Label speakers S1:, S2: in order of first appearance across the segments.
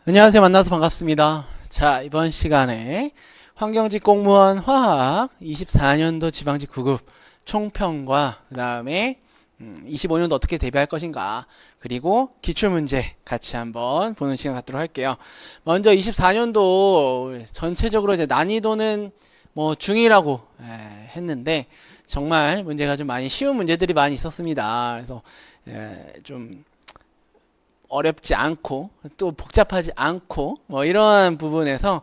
S1: 안녕하세요. 만나서 반갑습니다. 자, 이번 시간에 환경직 공무원 화학 24년도 지방직 9급 총평과 그 다음에 25년도 어떻게 대비할 것인가, 그리고 기출문제 같이 한번 보는 시간 갖도록 할게요. 먼저 24년도 전체적으로 이제 난이도는 뭐 중이라고 했는데 정말 문제가 좀 많이 쉬운 문제들이 많이 있었습니다. 그래서 좀 어렵지 않고 또 복잡하지 않고 뭐 이러한 부분에서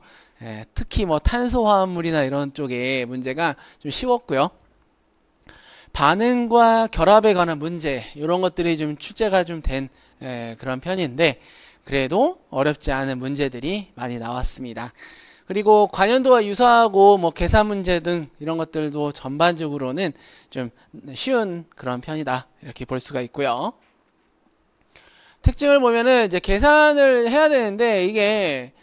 S1: 특히 뭐 탄소화합물이나 이런 쪽의 문제가 좀 쉬웠고요. 반응과 결합에 관한 문제 이런 것들이 좀 출제가 좀 된 그런 편인데 그래도 어렵지 않은 문제들이 많이 나왔습니다. 그리고 관연도와 유사하고 뭐 계산 문제 등 이런 것들도 전반적으로는 좀 쉬운 그런 편이다 이렇게 볼 수가 있고요. 특징을 보면은 이제 계산을 해야 되는데 이게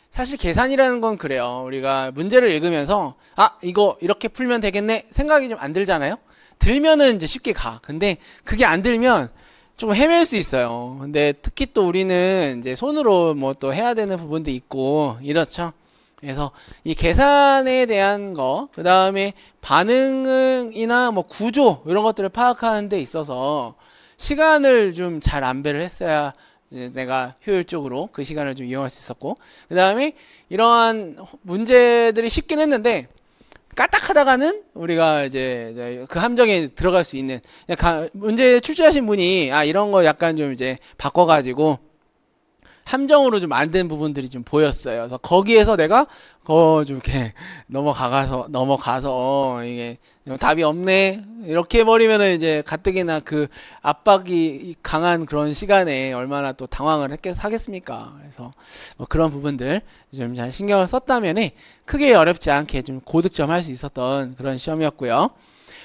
S1: 사실 계산이라는 건 그래요. 우리가 문제를 읽으면서 이거 이렇게 풀면 되겠네 생각이 좀 안 들잖아요. 들면은 이제 쉽게 가. 근데 그게 안 들면 좀 헤맬 수 있어요. 근데 특히 또 우리는 이제 손으로 뭐 또 해야 되는 부분도 있고 이렇죠. 그래서 이 계산에 대한 거, 그 다음에 반응이나 뭐 구조 이런 것들을 파악하는 데 있어서 시간을 좀 잘 안배를 했어야 이제 내가 효율적으로 그 시간을 좀 이용할 수 있었고, 그 다음에 이러한 문제들이 쉽긴 했는데 까딱하다가는 우리가 이제 그 함정에 들어갈 수 있는, 문제 출제하신 분이 이런 거 약간 좀 이제 바꿔가지고 함정으로 좀 만든 부분들이 좀 보였어요. 그래서 거기에서 내가 좀 이렇게 넘어가서 이게 답이 없네 이렇게 해버리면은 이제 가뜩이나 그 압박이 강한 그런 시간에 얼마나 또 당황을 하겠습니까. 그래서 뭐 그런 부분들 좀 잘 신경을 썼다면은 크게 어렵지 않게 좀 고득점 할 수 있었던 그런 시험이었고요.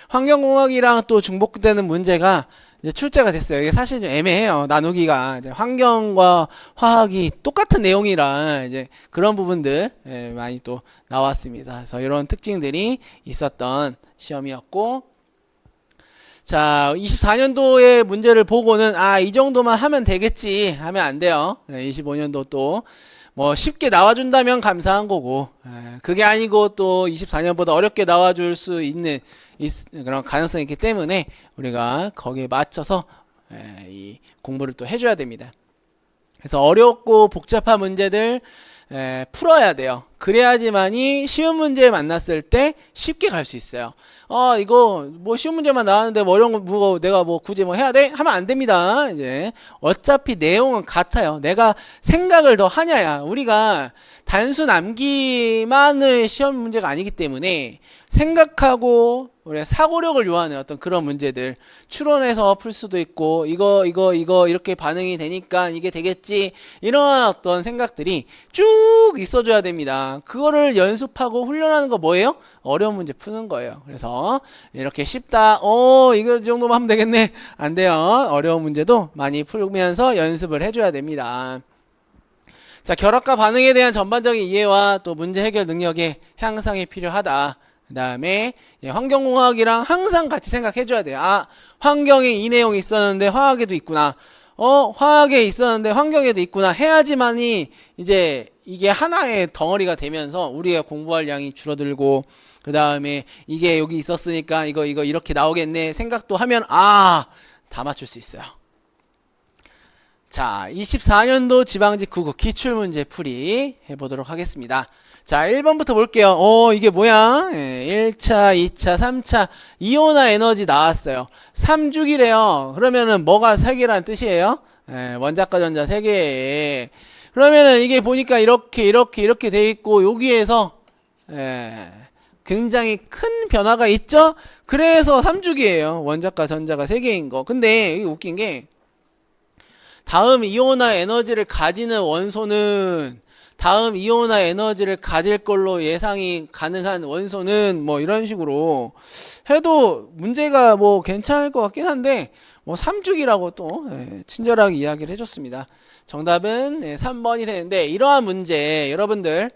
S1: 환경공학이랑 또 중복되는 문제가 이제 출제가 됐어요. 이게 사실 좀 애매해요. 나누기가 이제 환경과 화학이 똑같은 내용이라 이제 그런 부분들 많이 또 나왔습니다. 그래서 이런 특징들이 있었던 시험이었고, 자 24년도의 문제를 보고는 이 정도만 하면 되겠지 하면 안 돼요. 25년도 또 뭐 쉽게 나와준다면 감사한 거고, 그게 아니고 또 24년보다 어렵게 나와줄 수 있는 그런 가능성이 있기 때문에 우리가 거기에 맞춰서 이 공부를 또 해줘야 됩니다. 그래서 어렵고 복잡한 문제들 풀어야 돼요. 그래야지만이 쉬운 문제 만났을 때 쉽게 갈 수 있어요. 이거 뭐 쉬운 문제만 나왔는데 뭐 어려운 거 내가 뭐 굳이 뭐 해야 돼? 하면 안 됩니다. 이제 어차피 내용은 같아요. 내가 생각을 더 하냐야. 우리가 단순 암기만의 시험 문제가 아니기 때문에 생각하고 우리가 사고력을 요하는 어떤 그런 문제들 추론해서 풀 수도 있고, 이거 이렇게 반응이 되니까 이게 되겠지, 이런 어떤 생각들이 쭉 있어줘야 됩니다. 그거를 연습하고 훈련하는 거 뭐예요? 어려운 문제 푸는 거예요. 그래서 이렇게 쉽다, 이거 정도만 하면 되겠네, 안 돼요. 어려운 문제도 많이 풀면서 연습을 해줘야 됩니다. 자, 결합과 반응에 대한 전반적인 이해와 또 문제 해결 능력의 향상이 필요하다. 그 다음에 환경공학이랑 항상 같이 생각해줘야 돼요. 환경에 이 내용이 있었는데 화학에도 있구나. 화학에 있었는데 환경에도 있구나 해야지만이 이제 이게 하나의 덩어리가 되면서 우리가 공부할 양이 줄어들고, 그 다음에 이게 여기 있었으니까 이거 이렇게 나오겠네 생각도 하면 다 맞출 수 있어요. 자, 24년도 지방직 9급 기출문제 풀이 해보도록 하겠습니다. 자, 1번부터 볼게요. 이게 뭐야? 1차, 2차, 3차 이온화 에너지 나왔어요. 3주기래요. 그러면은 뭐가 3개란 뜻이에요? 원자과 전자 3개. 그러면은 이게 보니까 이렇게 돼 있고, 여기에서 굉장히 큰 변화가 있죠? 그래서 3주기예요. 원자과 전자가 3개인 거. 근데 이게 웃긴 게, 다음 이온화 에너지를 가지는 원소는, 다음 이온화 에너지를 가질 걸로 예상이 가능한 원소는 뭐 이런 식으로 해도 문제가 뭐 괜찮을 것 같긴 한데, 뭐 3주기라고 또 친절하게 이야기를 해줬습니다. 정답은 3번이 되는데, 이러한 문제 여러분들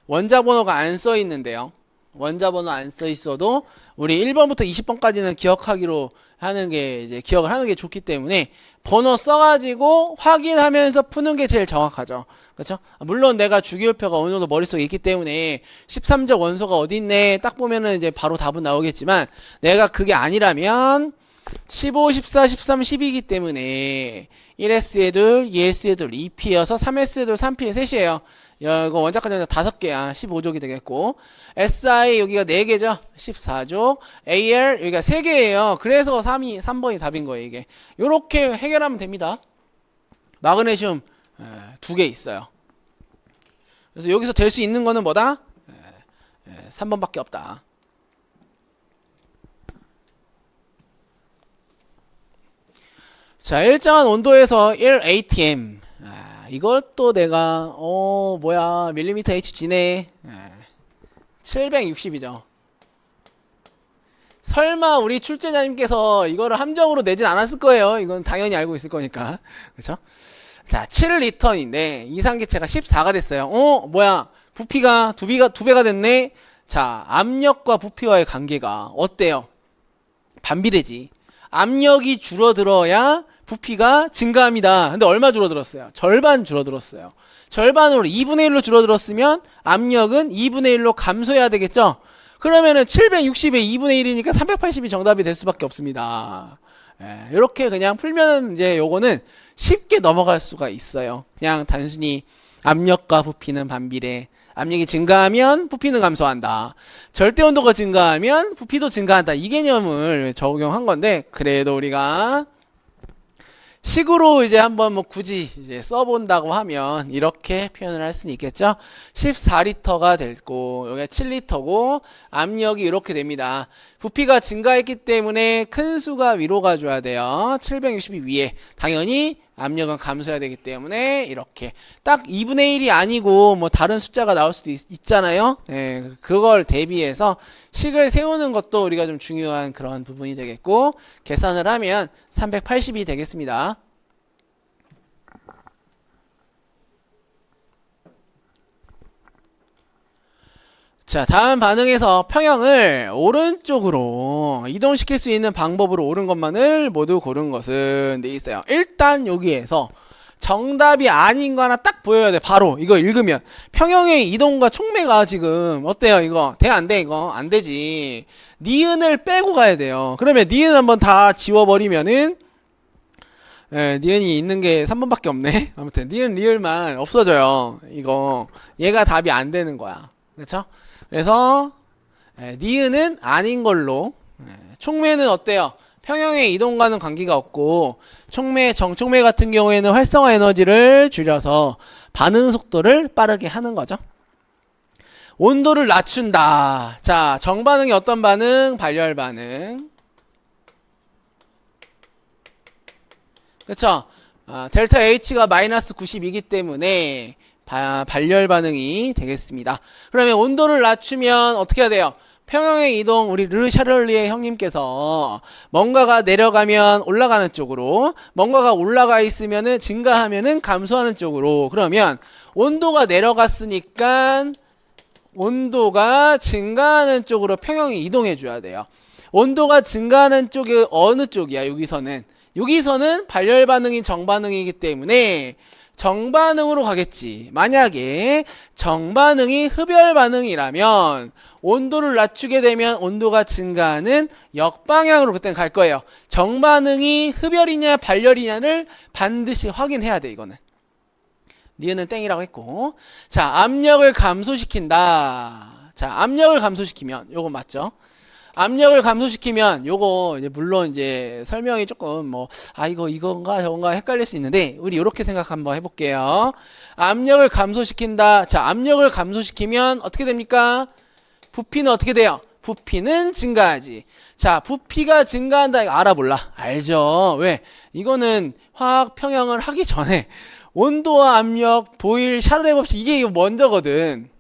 S1: 원자 번호가 안 써 있는데요. 원자 번호 안 써 있어도 우리 1번부터 20번까지는 기억하기로 하는 게 이제 기억을 하는 게 좋기 때문에 번호 써가지고 확인하면서 푸는 게 제일 정확하죠. 그렇죠? 물론 내가 주기율표가 어느 정도 머릿속에 있기 때문에 13적 원소가 어디 있네 딱 보면은 이제 바로 답은 나오겠지만 내가 그게 아니라면 15, 14, 13, 10이기 때문에 1S에 둘, 2S에 둘, 2P여서 3S에 둘, 3P에 셋이에요. 이거 원자까지 5개야. 15족이 되겠고 SI 여기가 4개죠. 14족. AR 여기가 3개예요. 그래서 3번이 답인 거예요. 이게 요렇게 해결하면 됩니다. 마그네슘 2개 있어요. 그래서 여기서 될 수 있는 거는 뭐다? 3번밖에 없다. 자, 일정한 온도에서 1 atm. 이것도 내가 뭐야 밀리미터 hg네. 760이죠. 설마 우리 출제자님께서 이거를 함정으로 내진 않았을 거예요. 이건 당연히 알고 있을 거니까. 그렇죠? 자, 7리터인데 이산기체가 14가 됐어요. 뭐야? 부피가 두 배가 됐네. 자, 압력과 부피와의 관계가 어때요? 반비례지. 압력이 줄어들어야 부피가 증가합니다. 근데 얼마 줄어들었어요? 절반 줄어들었어요. 절반으로 2분의 1로 줄어들었으면 압력은 2분의 1로 감소해야 되겠죠? 그러면은 760에 2분의 1이니까 380이 정답이 될 수밖에 없습니다. 이렇게 그냥 풀면 이제 요거는 쉽게 넘어갈 수가 있어요. 그냥 단순히 압력과 부피는 반비례. 압력이 증가하면 부피는 감소한다. 절대 온도가 증가하면 부피도 증가한다. 이 개념을 적용한 건데 그래도 우리가 식으로 이제 한번 뭐 굳이 이제 써본다고 하면 이렇게 표현을 할 수는 있겠죠. 14리터가 됐고 여기가 7리터고 압력이 이렇게 됩니다. 부피가 증가했기 때문에 큰 수가 위로 가줘야 돼요. 760이 위에 당연히 압력은 감소해야 되기 때문에 이렇게 딱 2분의 1이 아니고 뭐 다른 숫자가 나올 수도 있잖아요. 그걸 대비해서 식을 세우는 것도 우리가 좀 중요한 그런 부분이 되겠고 계산을 하면 380이 되겠습니다. 자, 다음 반응에서 평형을 오른쪽으로 이동시킬 수 있는 방법으로 옳은 것만을 모두 고른 것은 돼 있어요. 일단 여기에서 정답이 아닌 거 하나 딱 보여야 돼. 바로 이거 읽으면 평형의 이동과 촉매가 지금 어때요? 이거 돼? 안 돼? 이거 안 되지. 니은을 빼고 가야 돼요. 그러면 니은 한번 다 지워버리면은 니은이 있는 게 3번밖에 없네. 아무튼 니은 리을만 없어져요. 이거 얘가 답이 안 되는 거야. 그렇죠? 그래서 니은은 아닌 걸로. 촉매는 어때요? 평형의 이동과는 관계가 없고 촉매, 정촉매 같은 경우에는 활성화 에너지를 줄여서 반응 속도를 빠르게 하는 거죠. 온도를 낮춘다. 자, 정반응이 어떤 반응? 발열 반응. 그쵸? 델타 H가 마이너스 90이기 때문에 발열 반응이 되겠습니다. 그러면 온도를 낮추면 어떻게 해야 돼요? 평형의 이동, 우리 르샤를리에 형님께서 뭔가가 내려가면 올라가는 쪽으로, 뭔가가 올라가 있으면은 증가하면은 감소하는 쪽으로. 그러면 온도가 내려갔으니까 온도가 증가하는 쪽으로 평형이 이동해 줘야 돼요. 온도가 증가하는 쪽이 어느 쪽이야? 여기서는 발열 반응이 정반응이기 때문에 정반응으로 가겠지. 만약에 정반응이 흡열 반응이라면 온도를 낮추게 되면 온도가 증가하는 역방향으로 그때는 갈 거예요. 정반응이 흡열이냐 발열이냐를 반드시 확인해야 돼. 이거는 니은은 땡이라고 했고, 자, 압력을 감소시킨다. 자, 압력을 감소시키면 요거 맞죠? 압력을 감소시키면 요거 이제 물론 이제 설명이 조금 뭐 이건가 저건가 헷갈릴 수 있는데 우리 이렇게 생각 한번 해볼게요. 압력을 감소시킨다. 자, 압력을 감소시키면 어떻게 됩니까? 부피는 어떻게 돼요? 부피는 증가하지. 자, 부피가 증가한다. 이거 알아볼라. 알죠? 왜? 이거는 화학 평형을 하기 전에 온도와 압력, 보일, 샤를레 법칙 이게 먼저거든.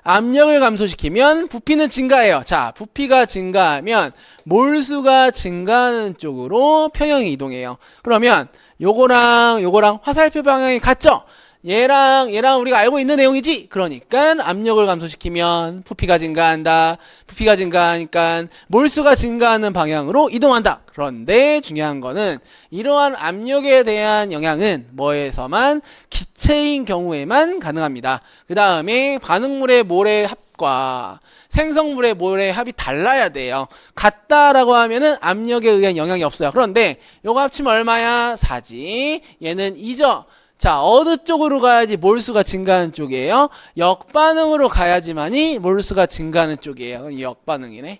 S1: 압력을 감소시키면 부피는 증가해요. 자, 부피가 증가하면 몰수가 증가하는 쪽으로 평형이 이동해요. 그러면 요거랑 화살표 방향이 같죠? 얘랑 우리가 알고 있는 내용이지. 그러니까 압력을 감소시키면 부피가 증가한다. 부피가 증가하니까 몰수가 증가하는 방향으로 이동한다. 그런데 중요한 거는 이러한 압력에 대한 영향은 뭐에서만 기체인 경우에만 가능합니다. 그 다음에 반응물의 몰의 합과 생성물의 몰의 합이 달라야 돼요. 같다라고 하면은 압력에 의한 영향이 없어요. 그런데 요거 합치면 얼마야? 4지. 얘는 2죠. 자, 어느 쪽으로 가야지 몰수가 증가하는 쪽이에요? 역반응으로 가야지만이 몰수가 증가하는 쪽이에요. 이 역반응이네.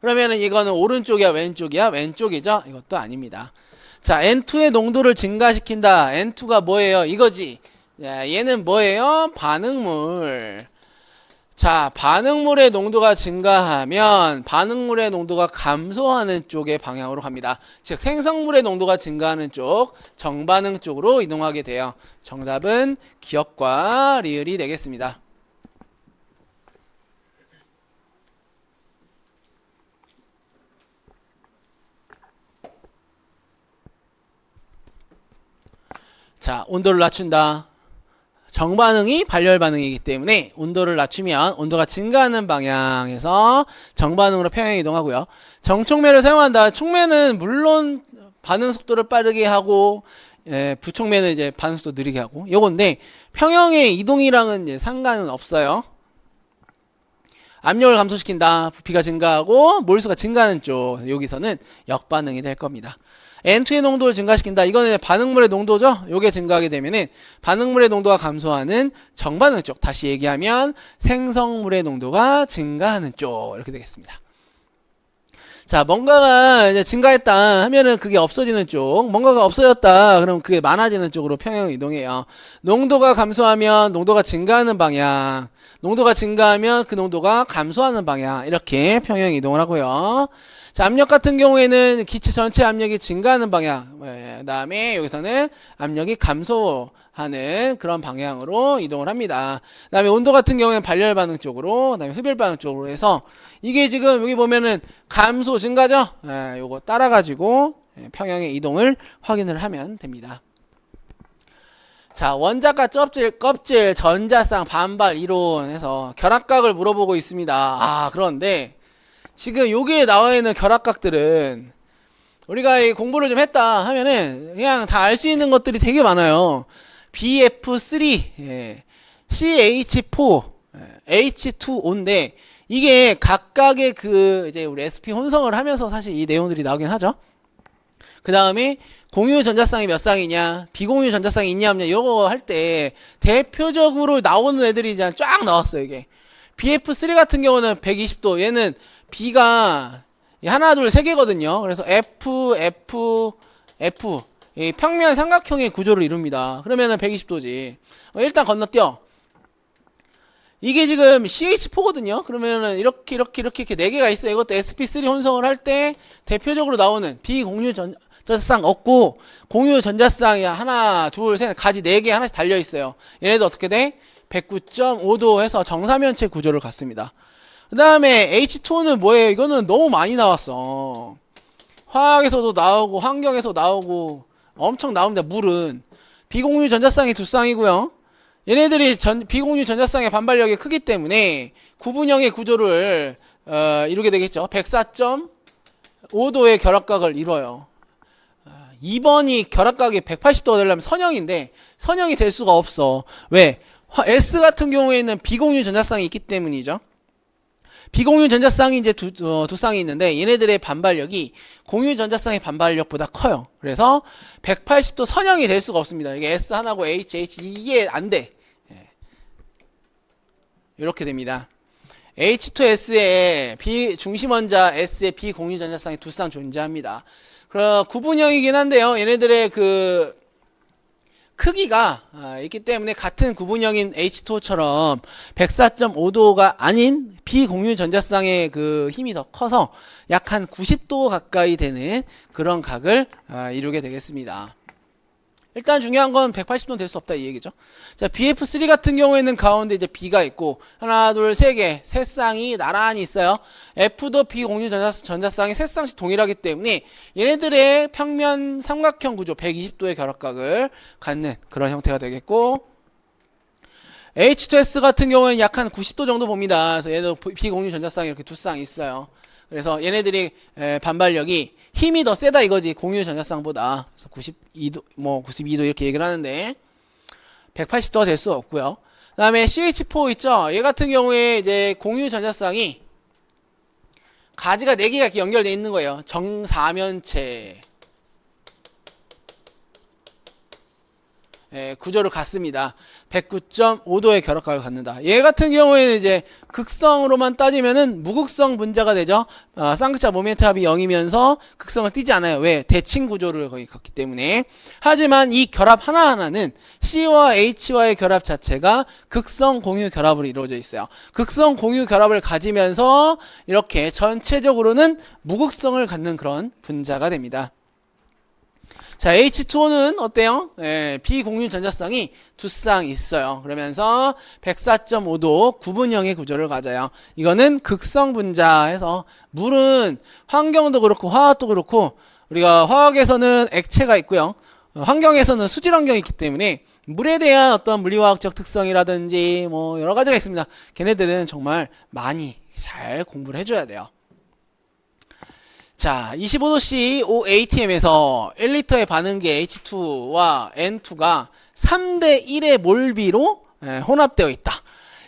S1: 그러면은 이거는 오른쪽이야, 왼쪽이야? 왼쪽이죠? 이것도 아닙니다. 자, N2의 농도를 증가시킨다. N2가 뭐예요? 이거지. 자, 얘는 뭐예요? 반응물. 자, 반응물의 농도가 증가하면 반응물의 농도가 감소하는 쪽의 방향으로 갑니다. 즉 생성물의 농도가 증가하는 쪽, 정반응 쪽으로 이동하게 돼요. 정답은 기역과 리을이 되겠습니다. 자, 온도를 낮춘다. 정반응이 발열 반응이기 때문에 온도를 낮추면 온도가 증가하는 방향에서 정반응으로 평행 이동하고요. 정촉매를 사용한다. 촉매는 물론 반응 속도를 빠르게 하고 부촉매는 이제 반응 속도 느리게 하고 요건데 평형의 이동이랑은 이제 상관은 없어요. 압력을 감소시킨다. 부피가 증가하고 몰수가 증가하는 쪽 여기서는 역반응이 될 겁니다. N2의 농도를 증가시킨다. 이거는 반응물의 농도죠. 요게 증가하게 되면은 반응물의 농도가 감소하는 정반응 쪽. 다시 얘기하면 생성물의 농도가 증가하는 쪽. 이렇게 되겠습니다. 자, 뭔가가 이제 증가했다 하면은 그게 없어지는 쪽. 뭔가가 없어졌다. 그럼 그게 많아지는 쪽으로 평형 이동해요. 농도가 감소하면 농도가 증가하는 방향. 농도가 증가하면 그 농도가 감소하는 방향. 이렇게 평형 이동을 하고요. 자, 압력 같은 경우에는 기체 전체 압력이 증가하는 방향, 그 다음에 여기서는 압력이 감소하는 그런 방향으로 이동을 합니다. 그 다음에 온도 같은 경우에는 발열 반응 쪽으로, 그 다음에 흡열 반응 쪽으로 해서 이게 지금 여기 보면은 감소 증가죠? 요거 따라가지고 평형의 이동을 확인을 하면 됩니다. 자, 원자가 껍질, 전자쌍, 반발, 이론 해서 결합각을 물어보고 있습니다. 그런데 지금 여기에 나와 있는 결합각들은 우리가 이 공부를 좀 했다 하면은 그냥 다 알 수 있는 것들이 되게 많아요. BF3, CH4, H2O인데 이게 각각의 그 이제 우리 sp 혼성을 하면서 사실 이 내용들이 나오긴 하죠. 그 다음에 공유 전자쌍이 몇 쌍이냐, 비공유 전자쌍이 있냐 없냐 이거 할 때 대표적으로 나오는 애들이 이제 쫙 나왔어요. 이게 BF3 같은 경우는 120도, 얘는 B가 하나, 둘, 세 개거든요. 그래서 F 이 평면 삼각형의 구조를 이룹니다. 그러면은 120도지. 일단 건너뛰어. 이게 지금 CH4거든요. 그러면은 이렇게 네 개가 있어요. 이것도 sp3 혼성을 할 때 대표적으로 나오는 비공유 전자쌍 없고 공유 전자쌍이 하나, 둘, 셋 가지 네 개 하나씩 달려 있어요. 얘네도 어떻게 돼? 109.5도 해서 정사면체 구조를 갖습니다. 그 다음에 H2O는 뭐예요? 이거는 너무 많이 나왔어. 화학에서도 나오고 환경에서 나오고 엄청 나옵니다. 물은 비공유 전자쌍이 두 쌍이고요. 얘네들이 비공유 전자쌍의 반발력이 크기 때문에 구분형의 구조를 이루게 되겠죠. 104.5도의 결합각을 이뤄요. 2번이 결합각이 180도가 되려면 선형인데 선형이 될 수가 없어. 왜? S 같은 경우에는 비공유 전자쌍이 있기 때문이죠. 비공유 전자쌍이 이제 두 쌍이 있는데 얘네들의 반발력이 공유 전자쌍의 반발력보다 커요. 그래서 180도 선형이 될 수가 없습니다. 이게 S 하나고 H 이게 안 돼. 이렇게 됩니다. H2S에 중심원자 S의 비공유 전자쌍이 두 쌍 존재합니다. 구분형이긴 한데요. 얘네들의 그 크기가 있기 때문에 같은 구분형인 H2O처럼 104.5도가 아닌 비공유 전자쌍의 그 힘이 더 커서 약 한 90도 가까이 되는 그런 각을 이루게 되겠습니다. 일단 중요한 건 180도는 될 수 없다 이 얘기죠. 자, BF3 같은 경우에는 가운데 이제 B가 있고 하나, 둘, 세 개, 세 쌍이 나란히 있어요. F도 B 공유 전자쌍이 세 쌍씩 동일하기 때문에 얘네들의 평면 삼각형 구조 120도의 결합각을 갖는 그런 형태가 되겠고, H2S 같은 경우에는 약 한 90도 정도 봅니다. 그래서 얘도 B 공유 전자쌍이 이렇게 두 쌍 있어요. 그래서 얘네들이 반발력이 힘이 더 세다 이거지, 공유 전자쌍보다. 그래서 92도, 92도 이렇게 얘기를 하는데 180도가 될 수 없고요. 그 다음에 CH4 있죠? 얘 같은 경우에 이제 공유 전자쌍이 가지가 4개가 이렇게 연결되어 있는 거예요. 정사면체. 구조를 갖습니다. 109.5도의 결합각을 갖는다. 얘 같은 경우에는 이제 극성으로만 따지면은 무극성 분자가 되죠. 쌍극자 모멘트 합이 0이면서 극성을 띠지 않아요. 왜? 대칭 구조를 거의 갖기 때문에. 하지만 이 결합 하나하나는 C와 H와의 결합 자체가 극성 공유 결합으로 이루어져 있어요. 극성 공유 결합을 가지면서 이렇게 전체적으로는 무극성을 갖는 그런 분자가 됩니다. 자, H2O는 어때요? 비공유 전자쌍이 두 쌍 있어요. 그러면서 104.5도 구분형의 구조를 가져요. 이거는 극성 분자에서, 물은 환경도 그렇고 화학도 그렇고, 우리가 화학에서는 액체가 있고요. 환경에서는 수질 환경이 있기 때문에 물에 대한 어떤 물리화학적 특성이라든지 뭐 여러 가지가 있습니다. 걔네들은 정말 많이 잘 공부를 해줘야 돼요. 자, 25도씨 OATM에서 1리터의 반응계 H2와 N2가 3대 1의 몰비로 혼합되어 있다.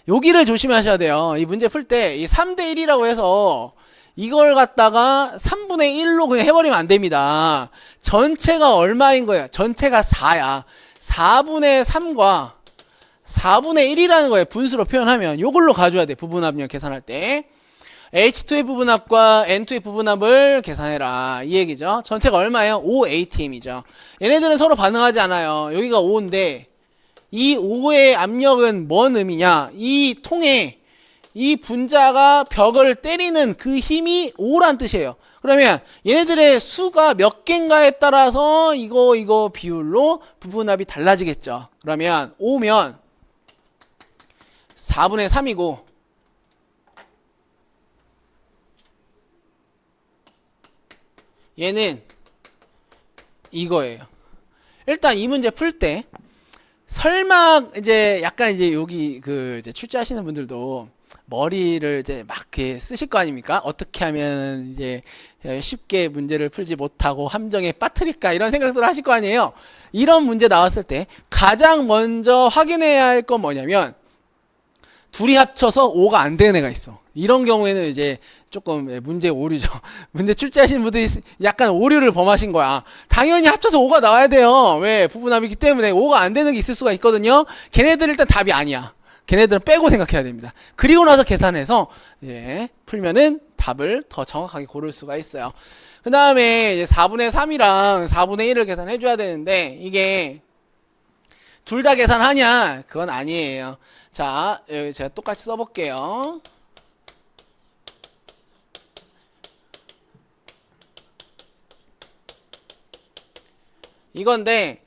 S1: 여기를 조심하셔야 돼요. 이 문제 풀 때 이 3대 1이라고 해서 이걸 갖다가 3분의 1로 그냥 해버리면 안 됩니다. 전체가 얼마인 거예요? 전체가 4야. 4분의 3과 4분의 1이라는 거예요. 분수로 표현하면 요걸로 가져야 돼. 부분합력 계산할 때. H2의 부분합과 N2의 부분합을 계산해라 이 얘기죠. 전체가 얼마예요? 5ATM이죠. 얘네들은 서로 반응하지 않아요. 여기가 5인데 이 5의 압력은 뭔 의미냐? 이 통에 이 분자가 벽을 때리는 그 힘이 5란 뜻이에요. 그러면 얘네들의 수가 몇 개인가에 따라서 이거 비율로 부분합이 달라지겠죠. 그러면 5면 4분의 3이고 얘는 이거예요. 일단 이 문제 풀 때 설마 이제 약간 이제 여기 그 이제 출제하시는 분들도 머리를 이제 막 이렇게 쓰실 거 아닙니까? 어떻게 하면 이제 쉽게 문제를 풀지 못하고 함정에 빠뜨릴까 이런 생각들을 하실 거 아니에요. 이런 문제 나왔을 때 가장 먼저 확인해야 할 건 뭐냐면 둘이 합쳐서 5가 안 되는 애가 있어. 이런 경우에는 이제 조금 문제 오류죠. 문제 출제하시는 분들이 약간 오류를 범하신 거야. 당연히 합쳐서 5가 나와야 돼요. 왜? 부분합이기 때문에 5가 안 되는 게 있을 수가 있거든요. 걔네들은 일단 답이 아니야. 걔네들은 빼고 생각해야 됩니다. 그리고 나서 계산해서 이제 풀면은 답을 더 정확하게 고를 수가 있어요. 그 다음에 이제 4분의 3이랑 4분의 1을 계산해 줘야 되는데 이게 둘 다 계산하냐? 그건 아니에요. 자, 여기 제가 똑같이 써볼게요. 이건데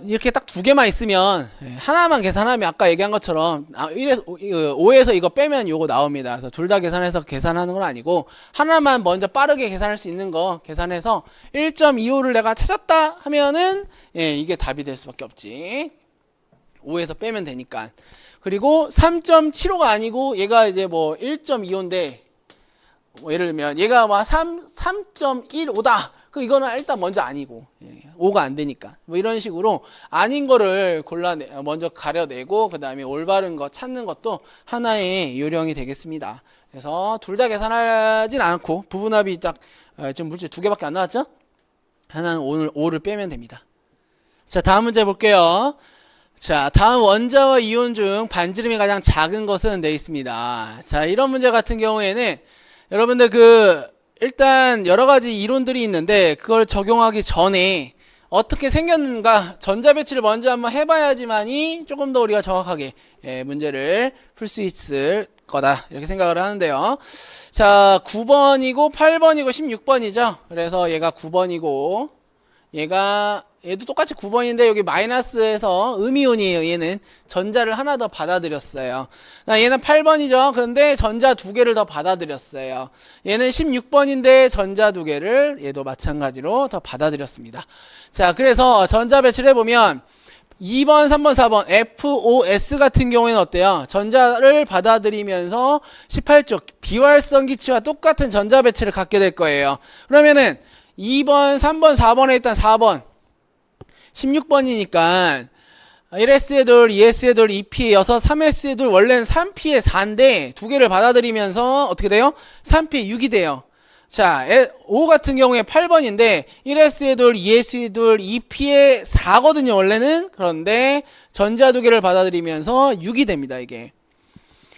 S1: 이렇게 딱 두 개만 있으면 하나만 계산하면 아까 얘기한 것처럼 5에서 이거 빼면 요거 나옵니다. 그래서 둘 다 계산해서 계산하는 건 아니고 하나만 먼저 빠르게 계산할 수 있는 거 계산해서 1.25를 내가 찾았다 하면은 이게 답이 될 수밖에 없지. 5에서 빼면 되니까. 그리고 3.75가 아니고 얘가 이제 뭐 1.25인데 뭐 예를 들면 얘가 막 3.15다. 그 이거는 일단 먼저 아니고 5가 안 되니까 뭐 이런 식으로 아닌 거를 먼저 가려내고 그 다음에 올바른 거 찾는 것도 하나의 요령이 되겠습니다. 그래서 둘 다 계산하진 않고 부분합이 딱 지금 물질 두 개밖에 안 나왔죠? 하나는 5를 빼면 됩니다. 자, 다음 문제 볼게요. 자, 다음 원자와 이온 중 반지름이 가장 작은 것은 돼 있습니다. 자, 이런 문제 같은 경우에는 여러분들 일단 여러 가지 이론들이 있는데 그걸 적용하기 전에 어떻게 생겼는가 전자 배치를 먼저 한번 해봐야지만이 조금 더 우리가 정확하게 문제를 풀 수 있을 거다 이렇게 생각을 하는데요. 자, 9번이고 8번이고 16번이죠. 그래서 얘가 9번이고 얘가 얘도 똑같이 9번인데 여기 마이너스에서 음이온이에요. 얘는 전자를 하나 더 받아들였어요. 얘는 8번이죠. 그런데 전자 두 개를 더 받아들였어요. 얘는 16번인데 전자 두 개를 얘도 마찬가지로 더 받아들였습니다. 자, 그래서 전자 배치를 해보면 2번, 3번, 4번 FOS 같은 경우에는 어때요? 전자를 받아들이면서 18쪽 비활성 기체와 똑같은 전자 배치를 갖게 될 거예요. 그러면은 2번, 3번, 4번에 일단 4번 16번이니까 1S의 돌, 2S의 돌, 2P의 6, 3S의 돌 원래는 3P의 4인데 두 개를 받아들이면서 어떻게 돼요? 3P의 6이 돼요. 자, 5 같은 경우에 8번인데 1S의 돌, 2S의 돌, 2P의 4거든요 원래는. 그런데 전자 두 개를 받아들이면서 6이 됩니다 이게.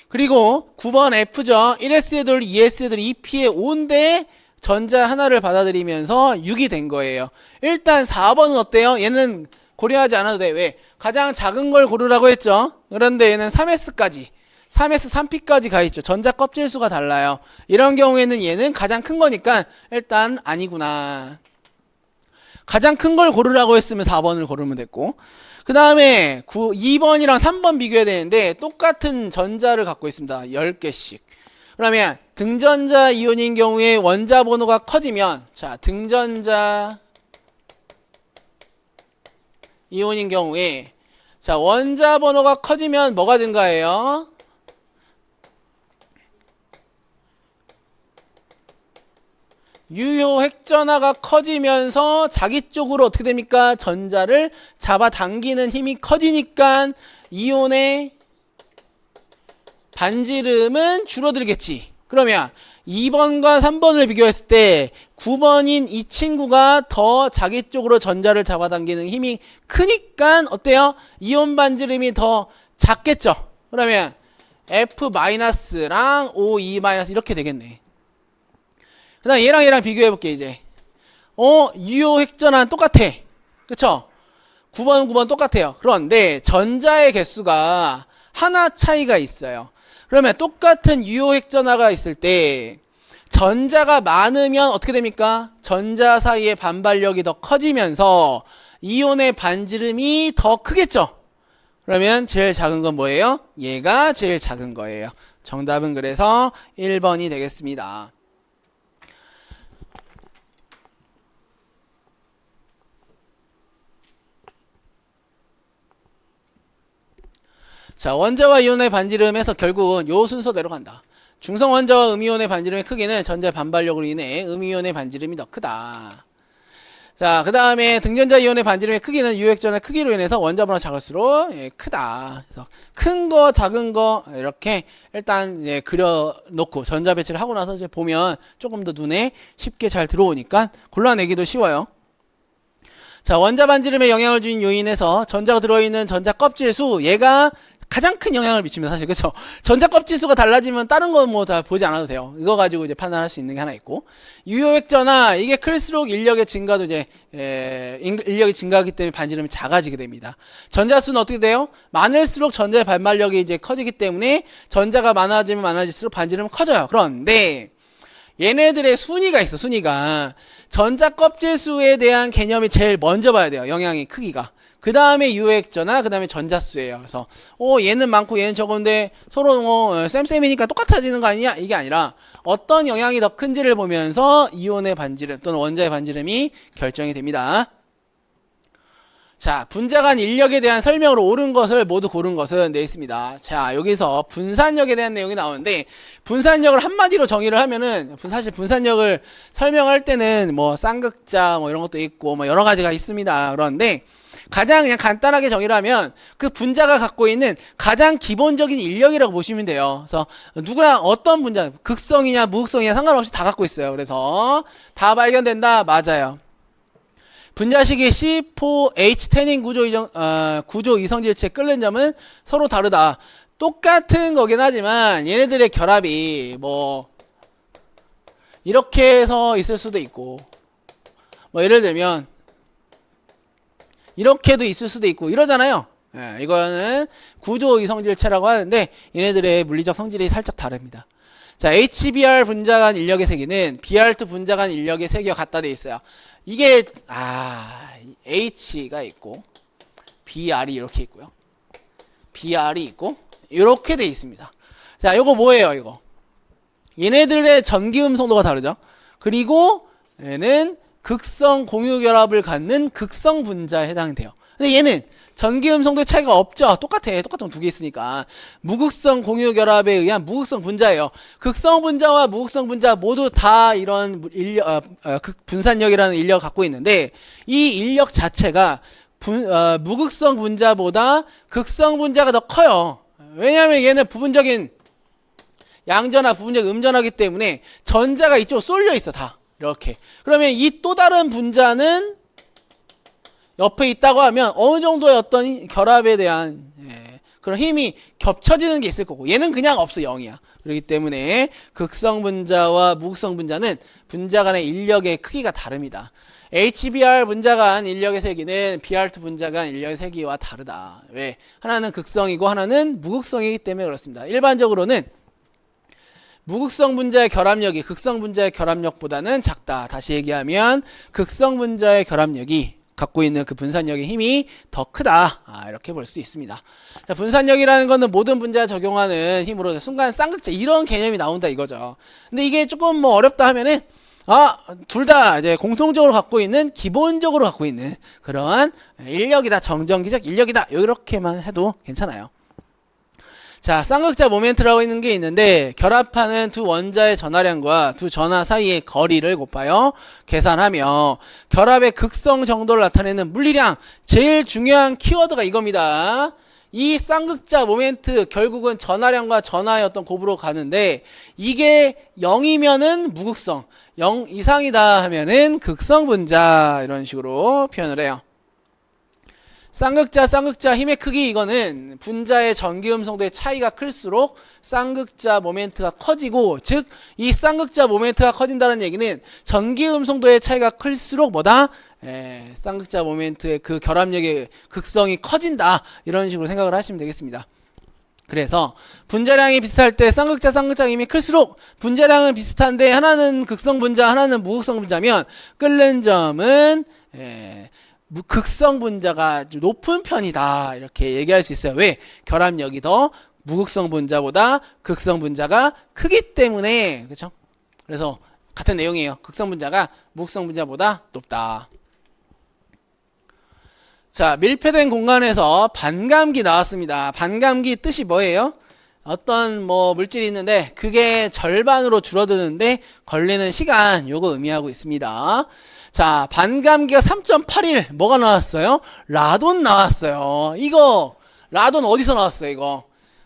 S1: 그리고 9번 F죠. 1S의 돌, 2S의 돌, 2P의 5인데 전자 하나를 받아들이면서 6이 된 거예요. 일단 4번은 어때요? 얘는 고려하지 않아도 돼. 왜? 가장 작은 걸 고르라고 했죠. 그런데 얘는 3S까지 3S, 3P까지 가 있죠. 전자 껍질 수가 달라요. 이런 경우에는 얘는 가장 큰 거니까 일단 아니구나. 가장 큰 걸 고르라고 했으면 4번을 고르면 됐고, 그 다음에 2번이랑 3번 비교해야 되는데 똑같은 전자를 갖고 있습니다. 10개씩. 그러면 등전자 이온인 경우에 원자 번호가 커지면, 자, 등전자 이온인 경우에, 자, 원자 번호가 커지면 뭐가 증가해요? 유효 핵전하가 커지면서 자기 쪽으로 어떻게 됩니까? 전자를 잡아당기는 힘이 커지니까 이온의 반지름은 줄어들겠지. 그러면 2번과 3번을 비교했을 때 9번인 이 친구가 더 자기 쪽으로 전자를 잡아당기는 힘이 크니까 어때요? 이온 반지름이 더 작겠죠. 그러면 F-랑 OE- 이렇게 되겠네. 그 다음 얘랑 비교해볼게 이제. 유효 핵전환 똑같아. 그쵸? 9번 똑같아요. 그런데 전자의 개수가 하나 차이가 있어요. 그러면 똑같은 유효 핵전화가 있을 때 전자가 많으면 어떻게 됩니까? 전자 사이의 반발력이 더 커지면서 이온의 반지름이 더 크겠죠? 그러면 제일 작은 건 뭐예요? 얘가 제일 작은 거예요. 정답은 그래서 1번이 되겠습니다. 자, 원자와 이온의 반지름에서 결국은 요 순서대로 간다. 중성 원자와 음이온의 반지름의 크기는 전자의 반발력으로 인해 음이온의 반지름이 더 크다. 자, 그 다음에 등전자 이온의 반지름의 크기는 유효핵전의 크기로 인해서 원자 번호가 작을수록 크다. 그래서 큰 거, 작은 거 이렇게 일단 그려놓고 전자 배치를 하고 나서 이제 보면 조금 더 눈에 쉽게 잘 들어오니까 골라내기도 쉬워요. 자, 원자 반지름에 영향을 주는 요인에서 전자가 들어있는 전자 껍질 수, 얘가 가장 큰 영향을 미칩니다. 사실 그렇죠. 전자 껍질 수가 달라지면 다른 거 뭐 다 보지 않아도 돼요. 이거 가지고 이제 판단할 수 있는 게 하나 있고, 유효액전화 이게 클수록 인력의 증가도 이제 인력이 증가하기 때문에 반지름이 작아지게 됩니다. 전자수는 어떻게 돼요? 많을수록 전자의 반발력이 이제 커지기 때문에 전자가 많아지면 많아질수록 반지름은 커져요. 그런데 얘네들의 순위가 있어. 순위가 전자 껍질 수에 대한 개념이 제일 먼저 봐야 돼요. 영향의 크기가. 그 다음에 유효액전화, 그 다음에 전자수예요. 그래서 얘는 많고 얘는 적은데 서로 쌤쌤이니까 똑같아지는 거 아니냐? 이게 아니라 어떤 영향이 더 큰지를 보면서 이온의 반지름 또는 원자의 반지름이 결정이 됩니다. 자, 분자 간 인력에 대한 설명으로 옳은 것을 모두 고른 것은 네 있습니다. 자, 여기서 분산력에 대한 내용이 나오는데, 분산력을 한마디로 정의를 하면은, 사실 분산력을 설명할 때는 뭐 쌍극자 뭐 이런 것도 있고 뭐 여러 가지가 있습니다. 그런데 가장 그냥 간단하게 정의를 하면 그 분자가 갖고 있는 가장 기본적인 인력이라고 보시면 돼요. 그래서 누구나 어떤 분자, 극성이냐 무극성이냐 상관없이 다 갖고 있어요. 그래서 다 발견된다. 맞아요. 분자식이 C4H10인 구조 이성질체에 끓는 점은 서로 다르다. 똑같은 거긴 하지만 얘네들의 결합이 뭐 이렇게 해서 있을 수도 있고, 뭐 예를 들면 이렇게도 있을 수도 있고 이러잖아요. 이거는 구조 이성질체라고 하는데 얘네들의 물리적 성질이 살짝 다릅니다. 자, HBr 분자 간 인력의 세기는 Br2 분자 간 인력의 세기와 같다 돼 있어요. 이게 H가 있고 Br이 이렇게 있고요. Br이 있고 이렇게 돼 있습니다. 자, 요거 뭐예요, 이거? 얘네들의 전기 음성도가 다르죠. 그리고 얘는 극성 공유 결합을 갖는 극성 분자에 해당돼요. 근데 얘는 전기 음성도의 차이가 없죠. 똑같은 거 두 개 있으니까. 무극성 공유 결합에 의한 무극성 분자예요. 극성 분자와 무극성 분자 모두 다 이런 분산력이라는 인력을 갖고 있는데 이 인력 자체가 무극성 분자보다 극성 분자가 더 커요. 왜냐하면 얘는 부분적인 양전화, 부분적인 음전하기 때문에 전자가 이쪽으로 쏠려 있어, 다. 이렇게. 그러면 이 또 다른 분자는 옆에 있다고 하면 어느 정도의 어떤 결합에 대한 그런 힘이 겹쳐지는 게 있을 거고 얘는 그냥 없어, 0이야. 그렇기 때문에 극성 분자와 무극성 분자는 분자 간의 인력의 크기가 다릅니다. HBr 분자 간 인력의 세기는 Br2 분자 간 인력의 세기와 다르다. 왜? 하나는 극성이고 하나는 무극성이기 때문에 그렇습니다. 일반적으로는 무극성 분자의 결합력이 극성 분자의 결합력보다는 작다. 다시 얘기하면 극성 분자의 결합력이 갖고 있는 그 분산력의 힘이 더 크다. 이렇게 볼 수 있습니다. 자, 분산력이라는 거는 모든 분자에 적용하는 힘으로 순간 쌍극자 이런 개념이 나온다 이거죠. 근데 이게 조금 뭐 어렵다 하면은 둘 다 이제 공통적으로 갖고 있는 기본적으로 갖고 있는 그러한 인력이다. 정전기적 인력이다. 이렇게만 해도 괜찮아요. 자, 쌍극자 모멘트라고 있는 게 있는데 결합하는 두 원자의 전하량과 두 전하 사이의 거리를 곱하여 계산하며 결합의 극성 정도를 나타내는 물리량, 제일 중요한 키워드가 이겁니다. 이 쌍극자 모멘트 결국은 전하량과 전하의 어떤 곱으로 가는데 이게 0이면은 무극성, 0 이상이다 하면은 극성 분자 이런 식으로 표현을 해요. 쌍극자 힘의 크기 이거는 분자의 전기 음성도의 차이가 클수록 쌍극자 모멘트가 커지고 즉 이 쌍극자 모멘트가 커진다는 얘기는 전기 음성도의 차이가 클수록 뭐다? 쌍극자 모멘트의 그 결합력의 극성이 커진다 이런 식으로 생각을 하시면 되겠습니다. 그래서 분자량이 비슷할 때 쌍극자 힘이 클수록 분자량은 비슷한데 하나는 극성 분자 하나는 무극성 분자면 끓는 점은 극성 분자가 높은 편이다 이렇게 얘기할 수 있어요. 왜? 결합력이 더 무극성 분자보다 극성 분자가 크기 때문에. 그렇죠? 그래서 같은 내용이에요. 극성 분자가 무극성 분자보다 높다. 자, 밀폐된 공간에서 반감기 나왔습니다. 반감기 뜻이 뭐예요? 어떤 물질이 있는데 그게 절반으로 줄어드는데 걸리는 시간 요거 의미하고 있습니다. 자, 반감기가 3.81 뭐가 나왔어요? 라돈 나왔어요. 이거 라돈 어디서 나왔어요? 이거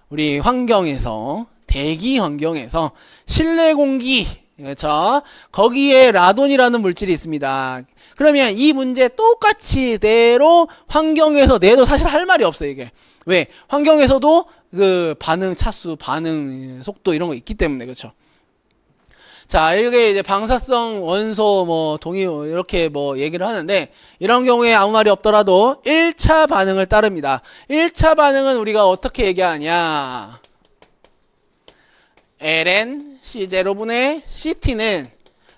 S1: 우리 환경에서, 대기 환경에서 실내 공기, 그렇죠? 거기에 라돈이라는 물질이 있습니다. 그러면 이 문제 똑같이 그대로 환경에서 내도 사실 할 말이 없어요. 이게 왜? 환경에서도 그 반응 차수, 반응 속도 이런 거 있기 때문에. 그렇죠? 자, 이게 이제 방사성 원소 동위 이렇게 얘기를 하는데 이런 경우에 아무 말이 없더라도 1차 반응을 따릅니다. 1차 반응은 우리가 어떻게 얘기하냐? ln C0분의 CT는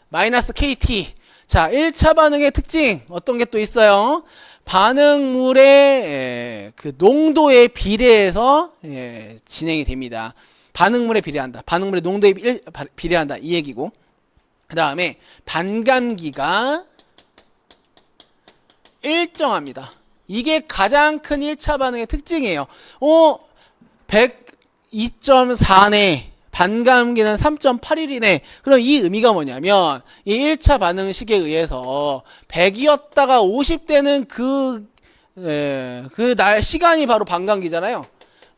S1: 마이너스 KT. 자, 1차 반응의 특징 어떤 게 또 있어요? 반응물의 그 농도에 비례해서 진행이 됩니다. 반응물에 비례한다. 반응물의 농도에 비례한다. 이 얘기고. 그 다음에 반감기가 일정합니다. 이게 가장 큰 1차 반응의 특징이에요. 102.4네. 반감기는 3.81이네. 그럼 이 의미가 뭐냐면 이 1차 반응 식에 의해서 100이었다가 50되는 날 시간이 바로 반감기잖아요.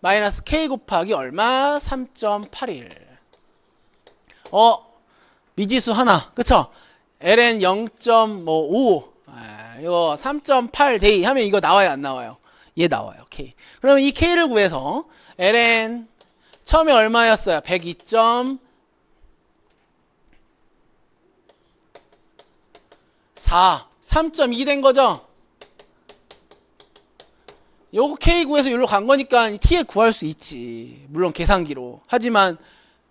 S1: 마이너스 K 곱하기 얼마? 3.81. 미지수 하나. 그쵸? ln 0.5. 이거 3.8 데이 하면 이거 나와요, 안 나와요? 얘 나와요, K. 그러면 이 K를 구해서 ln 처음에 얼마였어요? 102.4. 3.2 된 거죠? 요거 K 구해서 여기로 간 거니까 T에 구할 수 있지. 물론 계산기로. 하지만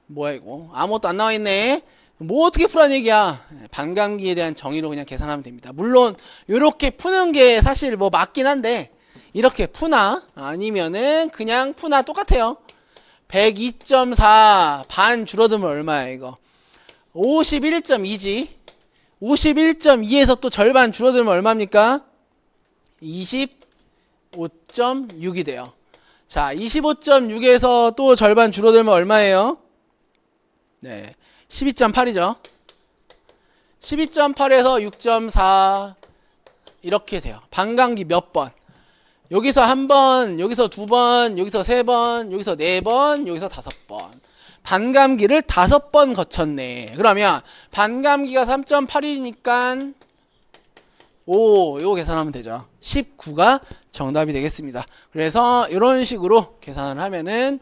S1: 뭐야 이거? 아무것도 안 나와 있네. 뭐 어떻게 풀란 얘기야? 반감기에 대한 정의로 그냥 계산하면 됩니다. 물론 이렇게 푸는 게 사실 뭐 맞긴 한데 이렇게 푸나 아니면은 그냥 푸나 똑같아요. 102.4 반 줄어들면 얼마야 이거? 51.2지. 51.2에서 또 절반 줄어들면 얼마입니까? 25.6이 돼요. 자, 25.6에서 또 절반 줄어들면 얼마예요? 네, 12.8이죠. 12.8에서 6.4 이렇게 돼요. 반감기 몇 번? 여기서 한 번, 여기서 두 번, 여기서 세 번, 여기서 네 번, 여기서 다섯 번. 반감기를 5번 거쳤네. 그러면 반감기가 3.8이니까 5 요거 계산하면 되죠. 19가 정답이 되겠습니다. 그래서 이런 식으로 계산을 하면은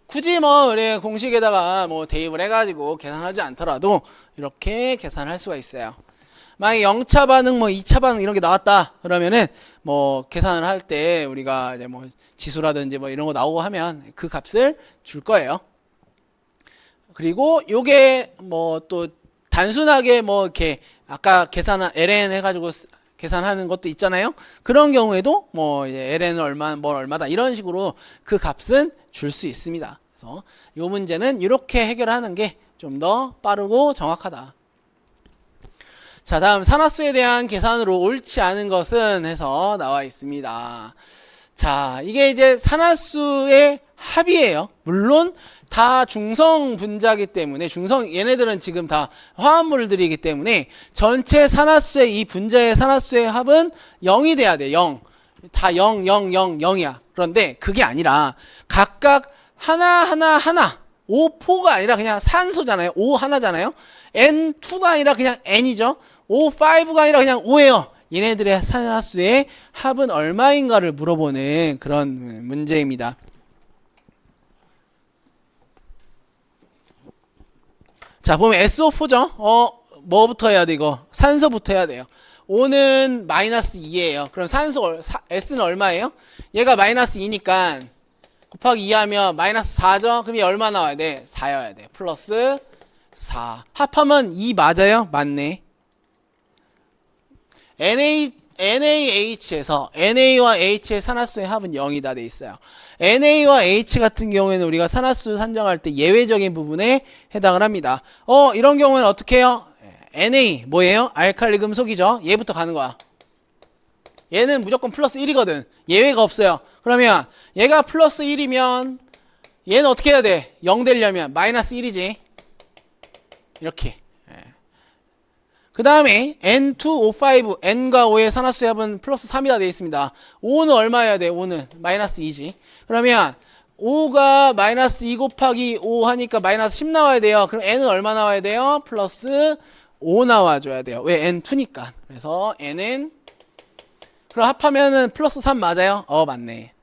S1: 굳이 뭐 그래 공식에다가 뭐 대입을 해가지고 계산하지 않더라도 이렇게 계산할 수가 있어요. 만약에 0차 반응 뭐 2차 반응 이런 게 나왔다 그러면은 뭐 계산을 할 때 우리가 이제 뭐 지수라든지 뭐 이런 거 나오고 하면 그 값을 줄 거예요. 그리고 요게 뭐 또 단순하게 뭐 이렇게 아까 계산한 ln 해가지고 계산하는 것도 있잖아요. 그런 경우에도 뭐 이제 ln은 얼마 뭘 얼마다 이런 식으로 그 값은 줄 수 있습니다. 그래서 요 문제는 이렇게 해결하는 게 좀 더 빠르고 정확하다. 자, 다음 산화수에 대한 계산으로 옳지 않은 것은 해서 나와 있습니다. 자, 이게 이제 산화수의 합이에요. 물론 다 중성 분자이기 때문에 얘네들은 지금 다 화합물들이기 때문에 전체 산화수의 이 분자의 산화수의 합은 0이 돼야 돼. 0. 다 0, 0, 0, 0이야. 그런데 그게 아니라 각각 하나 5포가 아니라 그냥 산소잖아요. 5 하나잖아요. N2가 아니라 그냥 N이죠. O5가 아니라 그냥 O예요. 얘네들의 산화수의 합은 얼마인가를 물어보는 그런 문제입니다. 자, 보면 SO4죠. 뭐부터 해야 돼 이거? 산소부터 해야 돼요. O는 마이너스 2예요. 그럼 S는 얼마예요? 얘가 마이너스 2니까 곱하기 2하면 마이너스 4죠? 그럼 얘 얼마 나와야 돼? 4여야 돼. 플러스 4. 합하면 2 맞아요? 맞네. NaH에서 NA와 H의 산화수의 합은 0이다 돼 있어요. NA와 H 같은 경우에는 우리가 산화수 산정할 때 예외적인 부분에 해당을 합니다. 이런 경우는 어떻게 해요? Na 뭐예요? 알칼리 금속이죠. 얘부터 가는 거야. 얘는 무조건 플러스 1이거든. 예외가 없어요. 그러면 얘가 플러스 1이면 얘는 어떻게 해야 돼? 0 되려면 마이너스 1이지. 이렇게. 그 다음에 N2O5 N과 O의 산화수의 합은 플러스 3이다 되어 있습니다. O는 얼마여야 돼? O는 마이너스 2지. 그러면 O가 마이너스 2 곱하기 5 하니까 마이너스 10 나와야 돼요. 그럼 N은 얼마 나와야 돼요? 플러스 5 나와줘야 돼요. 왜? N2니까. 그래서 N은 그럼 합하면은 플러스 3 맞아요? 맞네.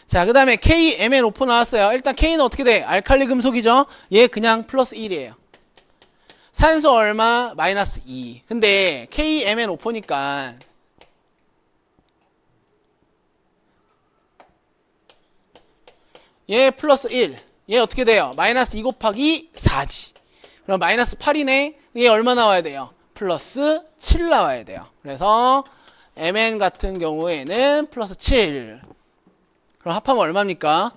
S1: 자, 그 다음에 KMnO4 나왔어요. 일단 K는 어떻게 돼? 알칼리 금속이죠? 얘 그냥 플러스 1이에요. 산소 얼마? 마이너스 2. 근데 KMnO4니까 얘 플러스 1. 얘 어떻게 돼요? 마이너스 2 곱하기 4지. 그럼 마이너스 8이네. 얘 얼마 나와야 돼요? 플러스 7 나와야 돼요. 그래서 Mn 같은 경우에는 플러스 7. 그럼 합하면 얼마입니까?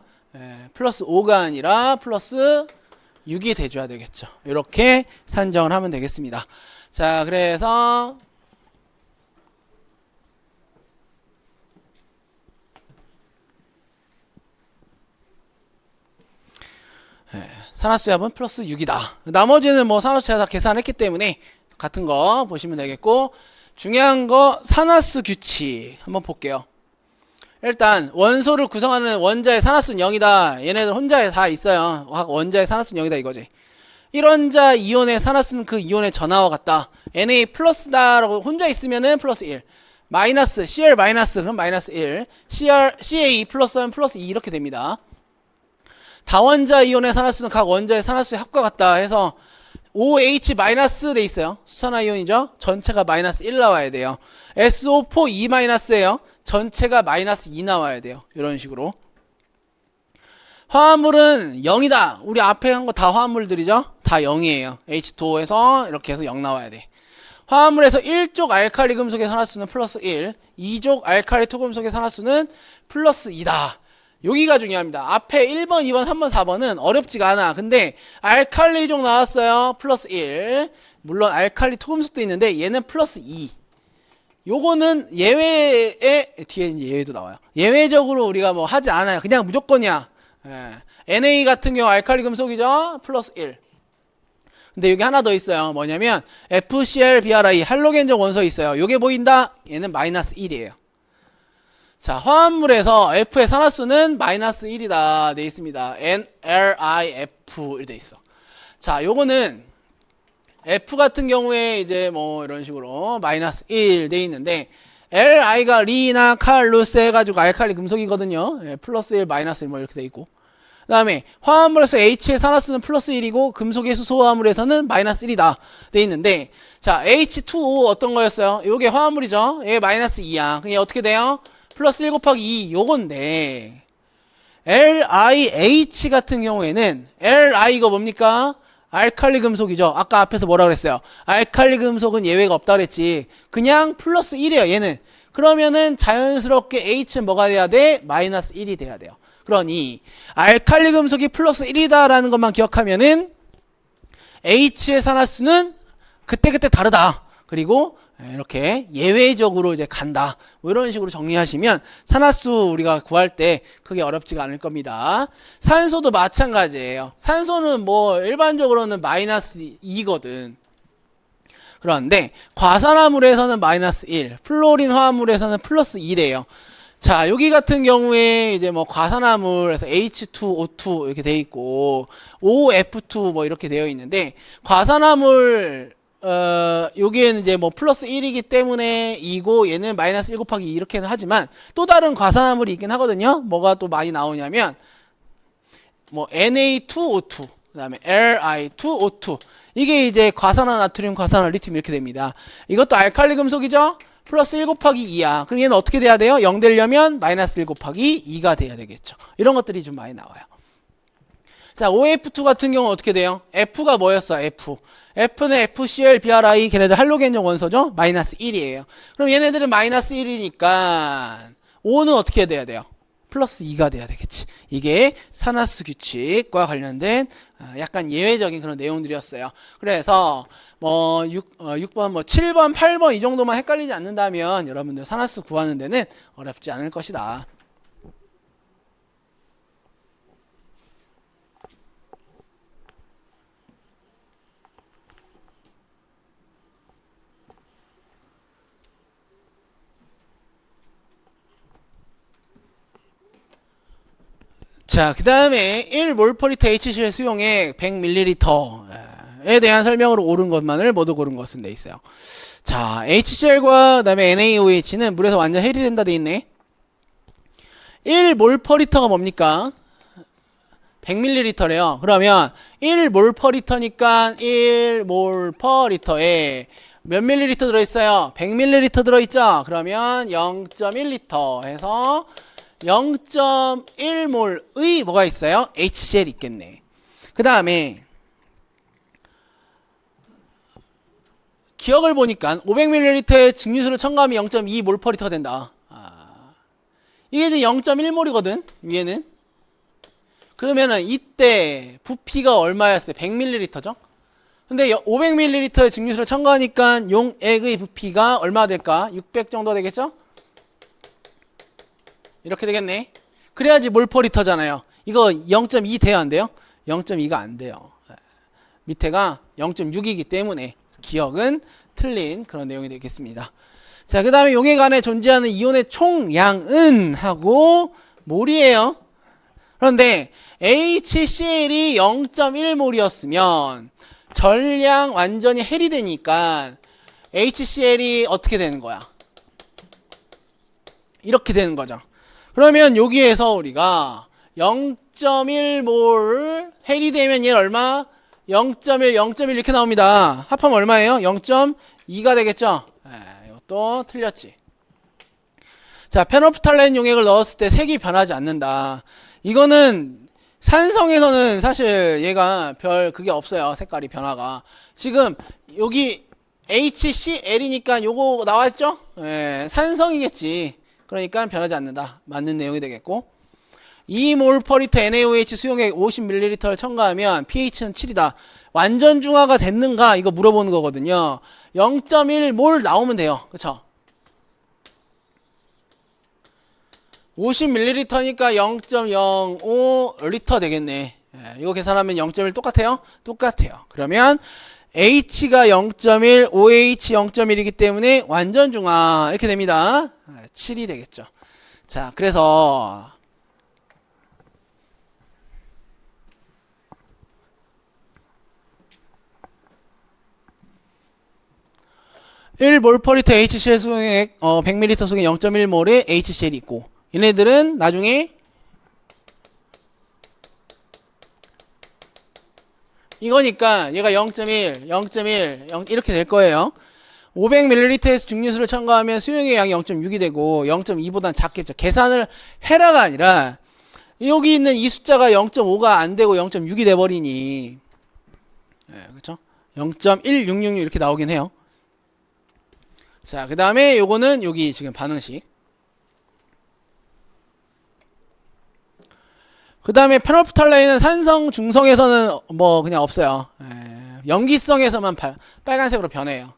S1: 플러스 5가 아니라 플러스 6이 돼줘야 되겠죠. 이렇게 산정을 하면 되겠습니다. 자, 그래서 산화수의 합은 플러스 6이다. 나머지는 뭐 산화수가 다 계산했기 때문에 같은 거 보시면 되겠고, 중요한 거 산화수 규칙 한번 볼게요. 일단 원소를 구성하는 원자의 산화수는 0이다. 얘네들 혼자에 다 있어요. 원자의 산화수는 0이다 이거지. 1원자 이온의 산화수는 그 이온의 전하와 같다. Na 플러스다라고 혼자 있으면은 플러스 1. 마이너스 Cl 마이너스 그럼 마이너스 1. Ca 플러스하면 플러스 2 이렇게 됩니다. 다원자 이온의 산화수는 각 원자의 산화수의 합과 같다 해서 OH 마이너스 돼 있어요. 수산화 이온이죠. 전체가 마이너스 1 나와야 돼요. SO4 2 마이너스예요. 전체가 마이너스 2 나와야 돼요. 이런 식으로. 화합물은 0이다. 우리 앞에 한 거 다 화합물들이죠? 다 0이에요. H2O에서 이렇게 해서 0 나와야 돼. 화합물에서 1족 알칼리 금속의 산화수는 플러스 1, 2족 알칼리 토금속의 산화수는 플러스 2다. 여기가 중요합니다. 앞에 1번, 2번, 3번, 4번은 어렵지가 않아. 근데 알칼리족 나왔어요. 플러스 1. 물론 알칼리 토금속도 있는데 얘는 플러스 2. 요거는 예외에 뒤에 예외도 나와요. 예외적으로 우리가 뭐 하지 않아요. 그냥 무조건이야. Na 같은 경우 알칼리 금속이죠. 플러스 1. 근데 여기 하나 더 있어요. 뭐냐면 FCl-BrI 할로겐적 원소 있어요. 요게 보인다? 얘는 마이너스 1이에요. 자, 화합물에서 F의 산화수는 마이너스 1이다 돼 있습니다. NRIF 이렇게 돼 있어. 자, 요거는 F 같은 경우에 이제 뭐 이런 식으로 마이너스 1 돼 있는데 Li가 리나 칼루스 해가지고 알칼리 금속이거든요. 플러스 1 마이너스 1 뭐 이렇게 돼 있고, 그 다음에 화합물에서 H의 산화수는 플러스 1이고 금속의 수소 화합물에서는 마이너스 1이다 돼 있는데, 자, H2O 어떤 거였어요? 요게 화합물이죠. 얘 마이너스 2야. 그럼 얘 어떻게 돼요? 플러스 1 곱하기 2 요건데, LiH 같은 경우에는 Li가 뭡니까? 알칼리 금속이죠. 아까 앞에서 뭐라 그랬어요? 알칼리 금속은 예외가 없다 그랬지. 그냥 플러스 1이에요 얘는. 그러면은 자연스럽게 H는 뭐가 돼야 돼? 마이너스 1이 돼야 돼요. 그러니 알칼리 금속이 플러스 1이다 라는 것만 기억하면은 H의 산화수는 그때그때 다르다. 그리고 이렇게 예외적으로 이제 간다. 뭐 이런 식으로 정리하시면 산화수 우리가 구할 때 크게 어렵지가 않을 겁니다. 산소도 마찬가지예요. 산소는 뭐 일반적으로는 마이너스 2거든. 그런데 과산화물에서는 마이너스 1, 플로린 화합물에서는 플러스 2래요. 자, 여기 같은 경우에 이제 뭐 과산화물에서 H2O2 이렇게 돼 있고 OF2 뭐 이렇게 되어 있는데, 과산화물 여기에는 이제 뭐 플러스 1이기 때문에 2고 얘는 마이너스 1 곱하기 2 이렇게는 하지만 또 다른 과산화물이 있긴 하거든요. 뭐가 또 많이 나오냐면 뭐 Na2O2 그 다음에 Li2O2 이게 이제 과산화 나트륨, 과산화 리튬 이렇게 됩니다. 이것도 알칼리 금속이죠. 플러스 1 곱하기 2야. 그럼 얘는 어떻게 돼야 돼요? 0 되려면 마이너스 1 곱하기 2가 돼야 되겠죠. 이런 것들이 좀 많이 나와요. 자, OF2 같은 경우는 어떻게 돼요? F가 뭐였어? F는 FCl-BrI 걔네들 할로겐적 원소죠? 마이너스 1이에요. 그럼 얘네들은 마이너스 1이니까 O는 어떻게 돼야 돼요? 플러스 2가 돼야 되겠지. 이게 산화수 규칙과 관련된 약간 예외적인 그런 내용들이었어요. 그래서 뭐 6번, 뭐 7번, 8번 이 정도만 헷갈리지 않는다면 여러분들 산화수 구하는 데는 어렵지 않을 것이다. 자, 그 다음에 1몰/리터 HCl 수용액 100ml에 대한 설명으로 옳은 것만을 모두 고른 것은 돼 있어요. 자, HCl과 그 다음에 NaOH는 물에서 완전 해리된다 돼 있네. 1몰/리터가 뭡니까? 100ml래요. 그러면 1몰/리터니까 1몰/리터에 몇 밀리리터 들어있어요? 100ml 들어있죠? 그러면 0.1리터 해서 0.1몰의 뭐가 있어요? HCl 있겠네. 그 다음에 기억을 보니까 500ml의 증류수를 첨가하면 0.2몰/리터가 된다. 이게 이제 0.1몰이거든 위에는. 그러면은 이때 부피가 얼마였어요? 100ml죠? 근데 500ml의 증류수를 첨가하니까 용액의 부피가 얼마 될까? 600 정도 되겠죠? 이렇게 되겠네. 그래야지 몰/리터잖아요. 이거 0.2 돼야 안 돼요? 0.2가 안 돼요. 밑에가 0.6이기 때문에 기억은 틀린 그런 내용이 되겠습니다. 자, 그 다음에 용액 안에 존재하는 이온의 총량은 하고 몰이에요. 그런데 HCl이 0.1몰이었으면 전량 완전히 해리되니까 HCl이 어떻게 되는 거야? 이렇게 되는 거죠. 그러면 여기에서 우리가 0.1몰 해리되면 얘는 얼마? 0.1, 0.1 이렇게 나옵니다. 합하면 얼마예요? 0.2가 되겠죠? 이것도 틀렸지. 자, 페놀프탈렌 용액을 넣었을 때 색이 변하지 않는다. 이거는 산성에서는 사실 얘가 별 그게 없어요. 색깔이 변화가. 지금 여기 HCl이니까 요거 나왔죠? 예, 산성이겠지. 그러니까 변하지 않는다. 맞는 내용이 되겠고. 2몰/리터 NaOH 수용액 50ml를 첨가하면 pH는 7이다. 완전 중화가 됐는가? 이거 물어보는 거거든요. 0.1몰 나오면 돼요. 그쵸? 50ml니까 0.05리터 되겠네. 예, 이거 계산하면 0.1 똑같아요? 똑같아요. 그러면 H가 0.1, OH 0.1이기 때문에 완전 중화 이렇게 됩니다. 7이 되겠죠. 자, 그래서 1몰/리터 HCl 수용액 100ml 속에 0.1몰의 HCl이 있고 얘네들은 나중에 이거니까 얘가 0.1, 0.1, 0 이렇게 될 거예요. 500ml에서 증류수를 첨가하면 수용액 양이 0.6이 되고 0.2보다는 작겠죠. 계산을 해라가 아니라 여기 있는 이 숫자가 0.5가 안 되고 0.6이 돼 버리니 네, 그렇죠? 0.1666 이렇게 나오긴 해요. 자, 그 다음에 요거는 여기 지금 반응식. 그 다음에 페놀프탈레인은 산성 중성에서는 뭐 그냥 없어요. 염기성에서만 빨간색으로 변해요.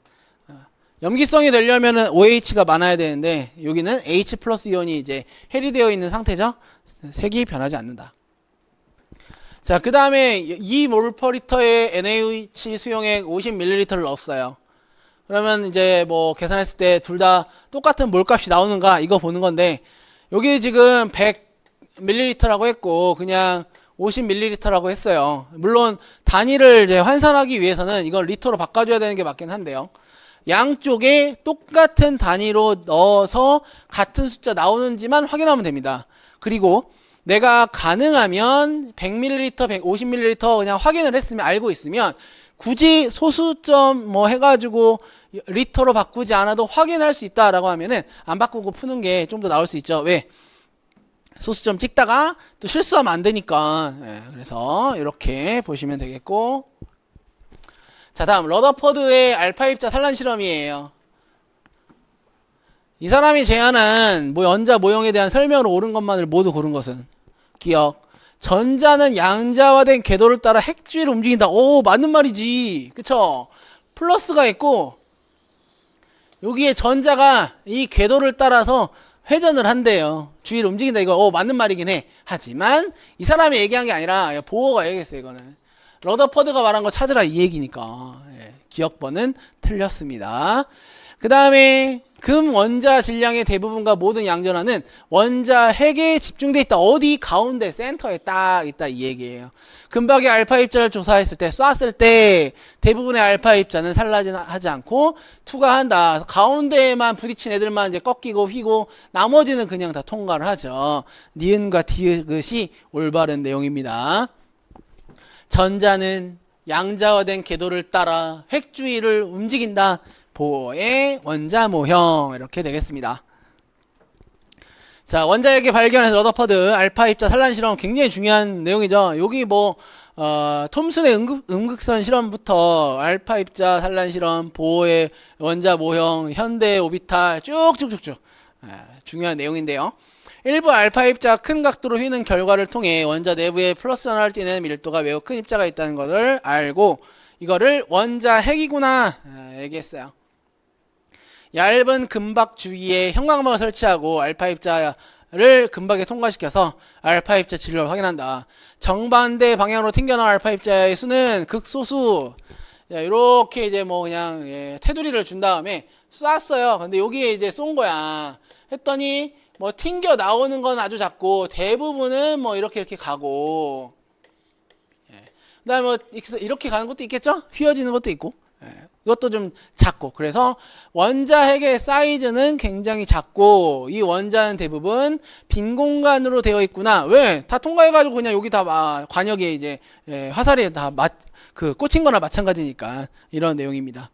S1: 염기성이 되려면은 OH가 많아야 되는데 여기는 H 플러스 이온이 이제 해리되어 있는 상태죠. 색이 변하지 않는다. 자, 그 다음에 2몰/리터의 NaOH 수용액 50ml를 넣었어요. 그러면 이제 뭐 계산했을 때 둘 다 똑같은 몰값이 나오는가 이거 보는 건데 여기 지금 100ml라고 했고 그냥 50ml라고 했어요. 물론 단위를 이제 환산하기 위해서는 이걸 리터로 바꿔줘야 되는 게 맞긴 한데요. 양쪽에 똑같은 단위로 넣어서 같은 숫자 나오는지만 확인하면 됩니다. 그리고 내가 가능하면 100ml, 150ml 그냥 확인을 했으면 알고 있으면 굳이 소수점 뭐 해가지고 리터로 바꾸지 않아도 확인할 수 있다라고 하면은 안 바꾸고 푸는 게 좀 더 나올 수 있죠. 왜? 소수점 찍다가 또 실수하면 안 되니까. 그래서 이렇게 보시면 되겠고. 자, 다음 러더퍼드의 알파 입자 산란 실험이에요. 이 사람이 제안한 뭐 연자 모형에 대한 설명으로 옳은 것만을 모두 고른 것은 기억. 전자는 양자화된 궤도를 따라 핵주위를 움직인다. 오, 맞는 말이지. 그쵸? 플러스가 있고 여기에 전자가 이 궤도를 따라서 회전을 한대요. 주위를 움직인다. 이거 맞는 말이긴 해. 하지만 이 사람이 얘기한 게 아니라 보어가 얘기했어요. 이거는 러더퍼드가 말한 거 찾으라 이 얘기니까. 기억번은 틀렸습니다. 그 다음에 금 원자 질량의 대부분과 모든 양전하는 원자 핵에 집중돼 있다. 어디? 가운데 센터에 딱 있다 이 얘기예요. 금박의 알파 입자를 조사했을 때 쐈을 때 대부분의 알파 입자는 산란하지 않고 투과한다. 가운데에만 부딪힌 애들만 이제 꺾이고 휘고 나머지는 그냥 다 통과를 하죠. 니은과 디귿이 올바른 내용입니다. 전자는 양자화된 궤도를 따라 핵 주위를 움직인다. 보어의 원자 모형 이렇게 되겠습니다. 자, 원자핵의 발견에서 러더퍼드 알파 입자 산란 실험 굉장히 중요한 내용이죠. 여기 뭐 톰슨의 음극선 실험부터 알파 입자 산란 실험, 보어의 원자 모형, 현대 오비탈 쭉쭉쭉쭉 중요한 내용인데요. 일부 알파 입자 큰 각도로 휘는 결과를 통해 원자 내부에 플러스 전하를 띠는 밀도가 매우 큰 입자가 있다는 것을 알고 이거를 원자 핵이구나 얘기했어요. 얇은 금박 주위에 형광막을 설치하고 알파 입자를 금박에 통과시켜서 알파 입자 진로를 확인한다. 정반대 방향으로 튕겨나온 알파 입자의 수는 극소수. 이렇게 이제 뭐 그냥 테두리를 준 다음에 쐈어요. 근데 여기에 이제 쏜 거야. 했더니 뭐 튕겨 나오는 건 아주 작고 대부분은 뭐 이렇게 가고. 그다음에 뭐 이렇게 가는 것도 있겠죠? 휘어지는 것도 있고. 이것도 좀 작고 그래서 원자 핵의 사이즈는 굉장히 작고 이 원자는 대부분 빈 공간으로 되어 있구나. 왜? 다 통과해가지고 그냥 여기 다 관역에 이제 화살이 다 꽂힌 거나 마찬가지니까 이런 내용입니다.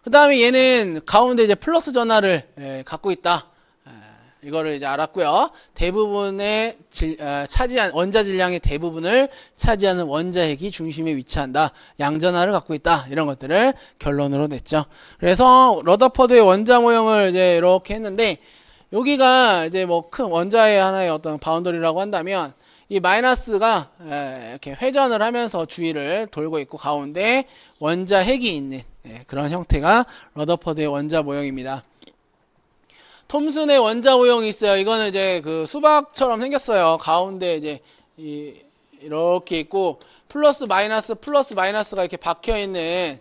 S1: 그 다음에 얘는 가운데 이제 플러스 전하를 갖고 있다. 이거를 이제 알았고요. 대부분의 차지한 원자 질량의 대부분을 차지하는 원자핵이 중심에 위치한다. 양전하를 갖고 있다. 이런 것들을 결론으로 냈죠. 그래서 러더퍼드의 원자 모형을 이제 이렇게 했는데 여기가 이제 뭐 큰 원자의 하나의 어떤 바운더리라고 한다면 이 마이너스가 이렇게 회전을 하면서 주위를 돌고 있고 가운데 원자핵이 있는 그런 형태가 러더퍼드의 원자 모형입니다. 톰슨의 원자 모형이 있어요. 이거는 이제 그 수박처럼 생겼어요. 가운데 이제 이렇게 있고 플러스 마이너스가 이렇게 박혀 있는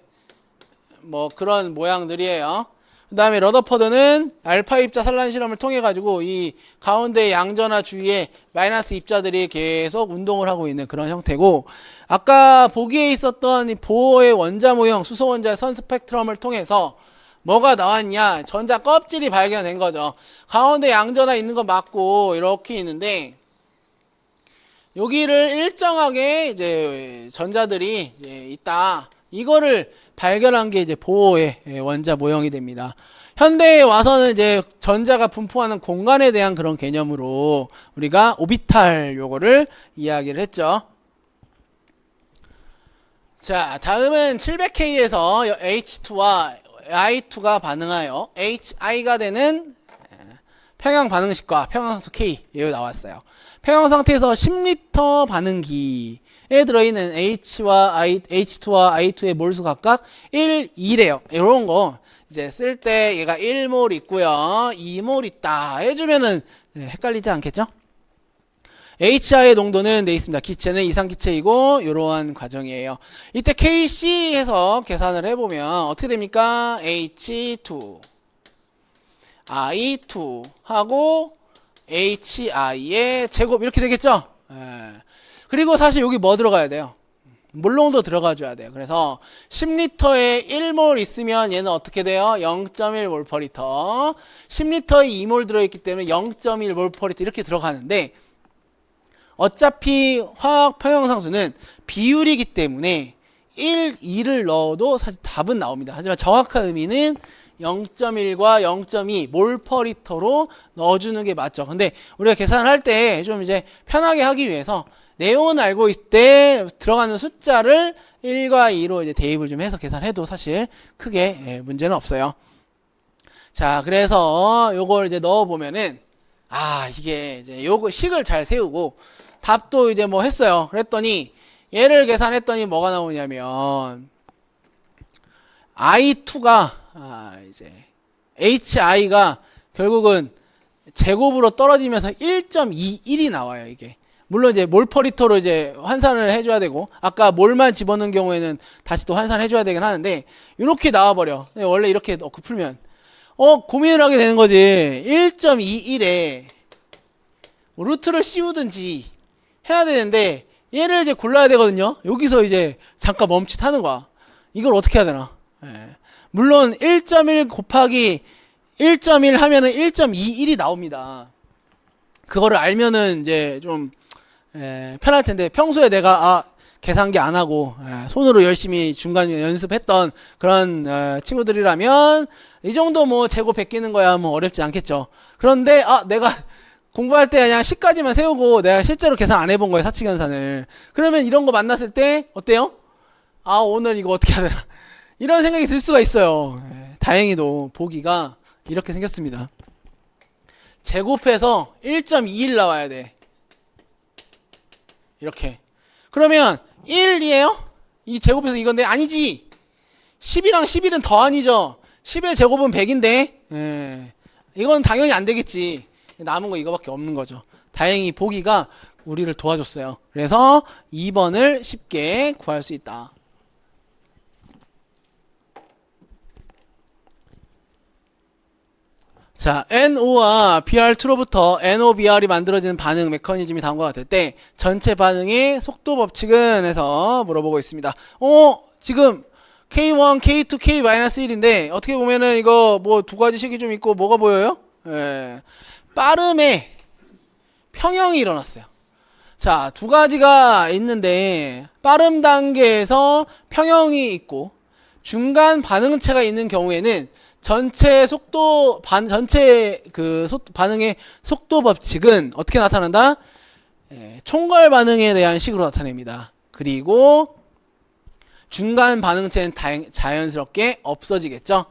S1: 뭐 그런 모양들이에요. 그 다음에 러더퍼드는 알파 입자 산란 실험을 통해 가지고 이 가운데 양전하 주위에 마이너스 입자들이 계속 운동을 하고 있는 그런 형태고, 아까 보기에 있었던 이 보어의 원자 모형, 수소 원자의 선 스펙트럼을 통해서 뭐가 나왔냐? 전자 껍질이 발견된 거죠. 가운데 양전하 있는 거 맞고 이렇게 있는데 여기를 일정하게 이제 전자들이 이제 있다. 이거를 발견한 게 이제 보어의 원자 모형이 됩니다. 현대에 와서는 이제 전자가 분포하는 공간에 대한 그런 개념으로 우리가 오비탈 요거를 이야기를 했죠. 자, 다음은 700K에서 H2와 I2가 반응하여 HI가 되는 평형 반응식과 평형상수 K 여기 나왔어요. 평형 상태에서 10리터 반응기에 들어있는 H2와 I2의 몰수 각각 1, 2래요. 이런 거 이제 쓸 때 얘가 1몰 있고요, 2몰 있다 해주면은 헷갈리지 않겠죠? HI의 농도는 돼 있습니다. 기체는 이상기체이고 이러한 과정이에요. 이때 KC 해서 계산을 해보면 어떻게 됩니까? H2 I2 하고 HI의 제곱 이렇게 되겠죠? 그리고 사실 여기 뭐 들어가야 돼요? 물농도 들어가줘야 돼요. 그래서 10리터에 1몰 있으면 얘는 어떻게 돼요? 0.1몰 퍼 리터. 10리터에 2몰 들어있기 때문에 0.1몰 퍼 리터 이렇게 들어가는데, 어차피 화학 평형상수는 비율이기 때문에 1, 2를 넣어도 사실 답은 나옵니다. 하지만 정확한 의미는 0.1과 0.2 몰 퍼 리터로 넣어주는 게 맞죠. 근데 우리가 계산을 할 때 좀 이제 편하게 하기 위해서 내용은 알고 있을 때 들어가는 숫자를 1과 2로 이제 대입을 좀 해서 계산해도 사실 크게 문제는 없어요. 자, 그래서 요걸 이제 넣어보면은 이게 이제 요거 식을 잘 세우고 답도 이제 뭐 했어요. 그랬더니 얘를 계산했더니 뭐가 나오냐면 I2가 이제 HI가 결국은 제곱으로 떨어지면서 1.21이 나와요. 이게 물론 이제 몰 퍼 리터로 이제 환산을 해줘야 되고, 아까 몰만 집어넣은 경우에는 다시 또 환산해줘야 되긴 하는데 이렇게 나와버려. 원래 이렇게 넣고 풀면 고민을 하게 되는 거지. 1.21에 루트를 씌우든지 해야 되는데 얘를 이제 골라야 되거든요. 여기서 이제 잠깐 멈칫하는 거야. 이걸 어떻게 해야 되나? 물론 1.1 곱하기 1.1 하면은 1.21이 나옵니다. 그거를 알면은 이제 좀 편할 텐데, 평소에 내가 계산기 안 하고 손으로 열심히 중간에 연습했던 그런 친구들이라면 이 정도 뭐 제곱 베끼는 거야 뭐 어렵지 않겠죠. 그런데 내가 공부할 때 그냥 식까지만 세우고 내가 실제로 계산 안 해본 거예요, 사칙연산을. 그러면 이런 거 만났을 때 어때요? 오늘 이거 어떻게 해야 되나 이런 생각이 들 수가 있어요. 다행히도 보기가 이렇게 생겼습니다. 제곱해서 1.21 나와야 돼. 이렇게. 그러면 1이에요? 이 제곱해서 이건데 아니지. 10이랑 11은 더 아니죠. 10의 제곱은 100인데 이건 당연히 안 되겠지. 남은 거 이거밖에 없는 거죠. 다행히 보기가 우리를 도와줬어요. 그래서 2번을 쉽게 구할 수 있다. 자, NO와 BR2로부터 NOBR이 만들어지는 반응 메커니즘이 다음과 같을 때 전체 반응의 속도 법칙은 해서 물어보고 있습니다. 지금 K1, K2, K-1인데 어떻게 보면은 이거 뭐 두 가지 식이 좀 있고 뭐가 보여요? 빠름의 평형이 일어났어요. 자, 두 가지가 있는데 빠름 단계에서 평형이 있고 중간 반응체가 있는 경우에는 전체 속도 전체 그 반응의 속도 법칙은 어떻게 나타난다? 총괄 반응에 대한 식으로 나타냅니다. 그리고 중간 반응체는 자연스럽게 없어지겠죠.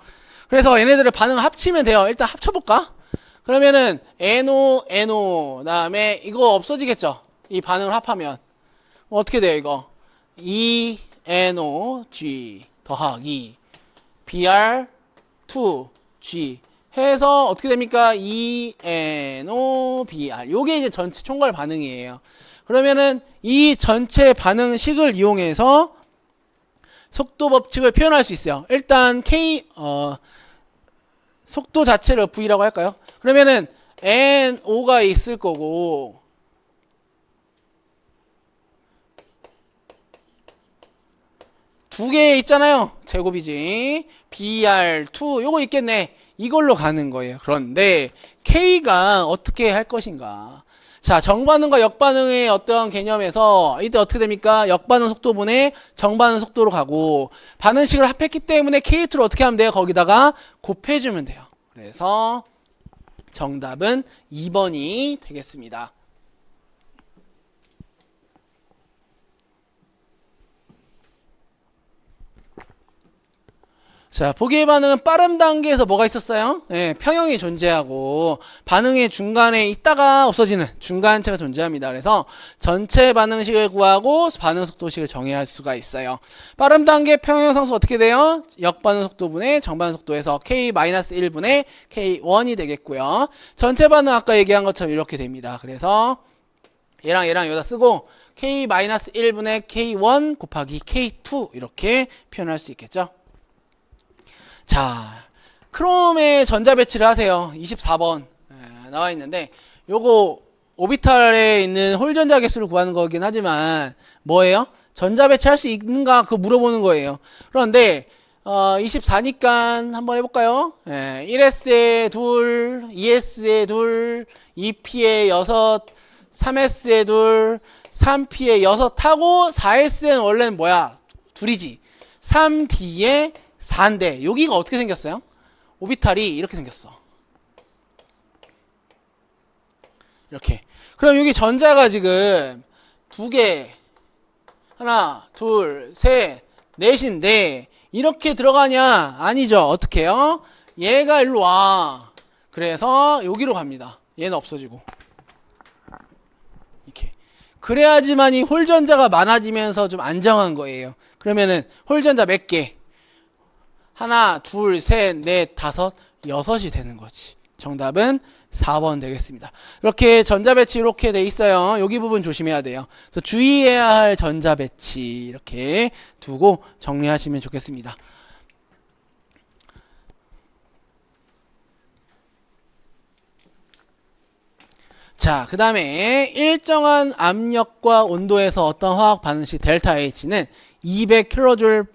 S1: 그래서 얘네들을 반응을 합치면 돼요. 일단 합쳐볼까? 그러면은 NO, NO 다음에 이거 없어지겠죠. 이 반응을 합하면 어떻게 돼요 이거? ENOG 더하기 BR2G 해서 어떻게 됩니까? ENOBR. 요게 이제 전체 총괄 반응이에요. 그러면은 이 전체 반응식을 이용해서 속도 법칙을 표현할 수 있어요. 일단 속도 자체를 V라고 할까요? 그러면은 NO가 있을 거고 두 개 있잖아요. 제곱이지. BR2 요거 있겠네. 이걸로 가는 거예요. 그런데 K가 어떻게 할 것인가? 자, 정반응과 역반응의 어떤 개념에서 이때 어떻게 됩니까? 역반응 속도분의 정반응 속도로 가고 반응식을 합했기 때문에 K2를 어떻게 하면 돼요? 거기다가 곱해주면 돼요. 그래서 정답은 2번이 되겠습니다. 자, 보기의 반응은 빠른 단계에서 뭐가 있었어요? 평형이 존재하고 반응의 중간에 있다가 없어지는 중간체가 존재합니다. 그래서 전체 반응식을 구하고 반응 속도식을 정해야 할 수가 있어요. 빠른 단계 평형 상수 어떻게 돼요? 역반응 속도분의 정반응 속도에서 K-1분의 K1이 되겠고요. 전체 반응 아까 얘기한 것처럼 이렇게 됩니다. 그래서 얘랑 여기다 쓰고 K-1분의 K1 곱하기 K2 이렇게 표현할 수 있겠죠. 자, 크롬의 전자 배치를 하세요. 24번 나와 있는데 요거 오비탈에 있는 홀 전자 개수를 구하는 거긴 하지만 뭐예요? 전자 배치할 수 있는가 그거 물어보는 거예요. 그런데 24니까 한번 해볼까요? 1S에 둘, 2S에 둘, 2P에 6, 3S에 둘, 3P에 6 하고 4S는 원래는 뭐야? 둘이지. 3D에 4인데 여기가 어떻게 생겼어요? 오비탈이 이렇게 생겼어. 이렇게. 그럼 여기 전자가 지금 두 개, 하나, 둘, 셋, 넷인데 이렇게 들어가냐? 아니죠. 어떻게 해요? 얘가 일로 와. 그래서 여기로 갑니다. 얘는 없어지고. 이렇게. 그래야지만 이 홀전자가 많아지면서 좀 안정한 거예요. 그러면은 홀전자 몇 개? 하나, 둘, 셋, 넷, 다섯, 여섯이 되는 거지. 정답은 4번 되겠습니다. 이렇게 전자 배치 이렇게 돼 있어요. 여기 부분 조심해야 돼요. 그래서 주의해야 할 전자 배치 이렇게 두고 정리하시면 좋겠습니다. 자, 그 다음에 일정한 압력과 온도에서 어떤 화학 반응식 델타 H는 200kJ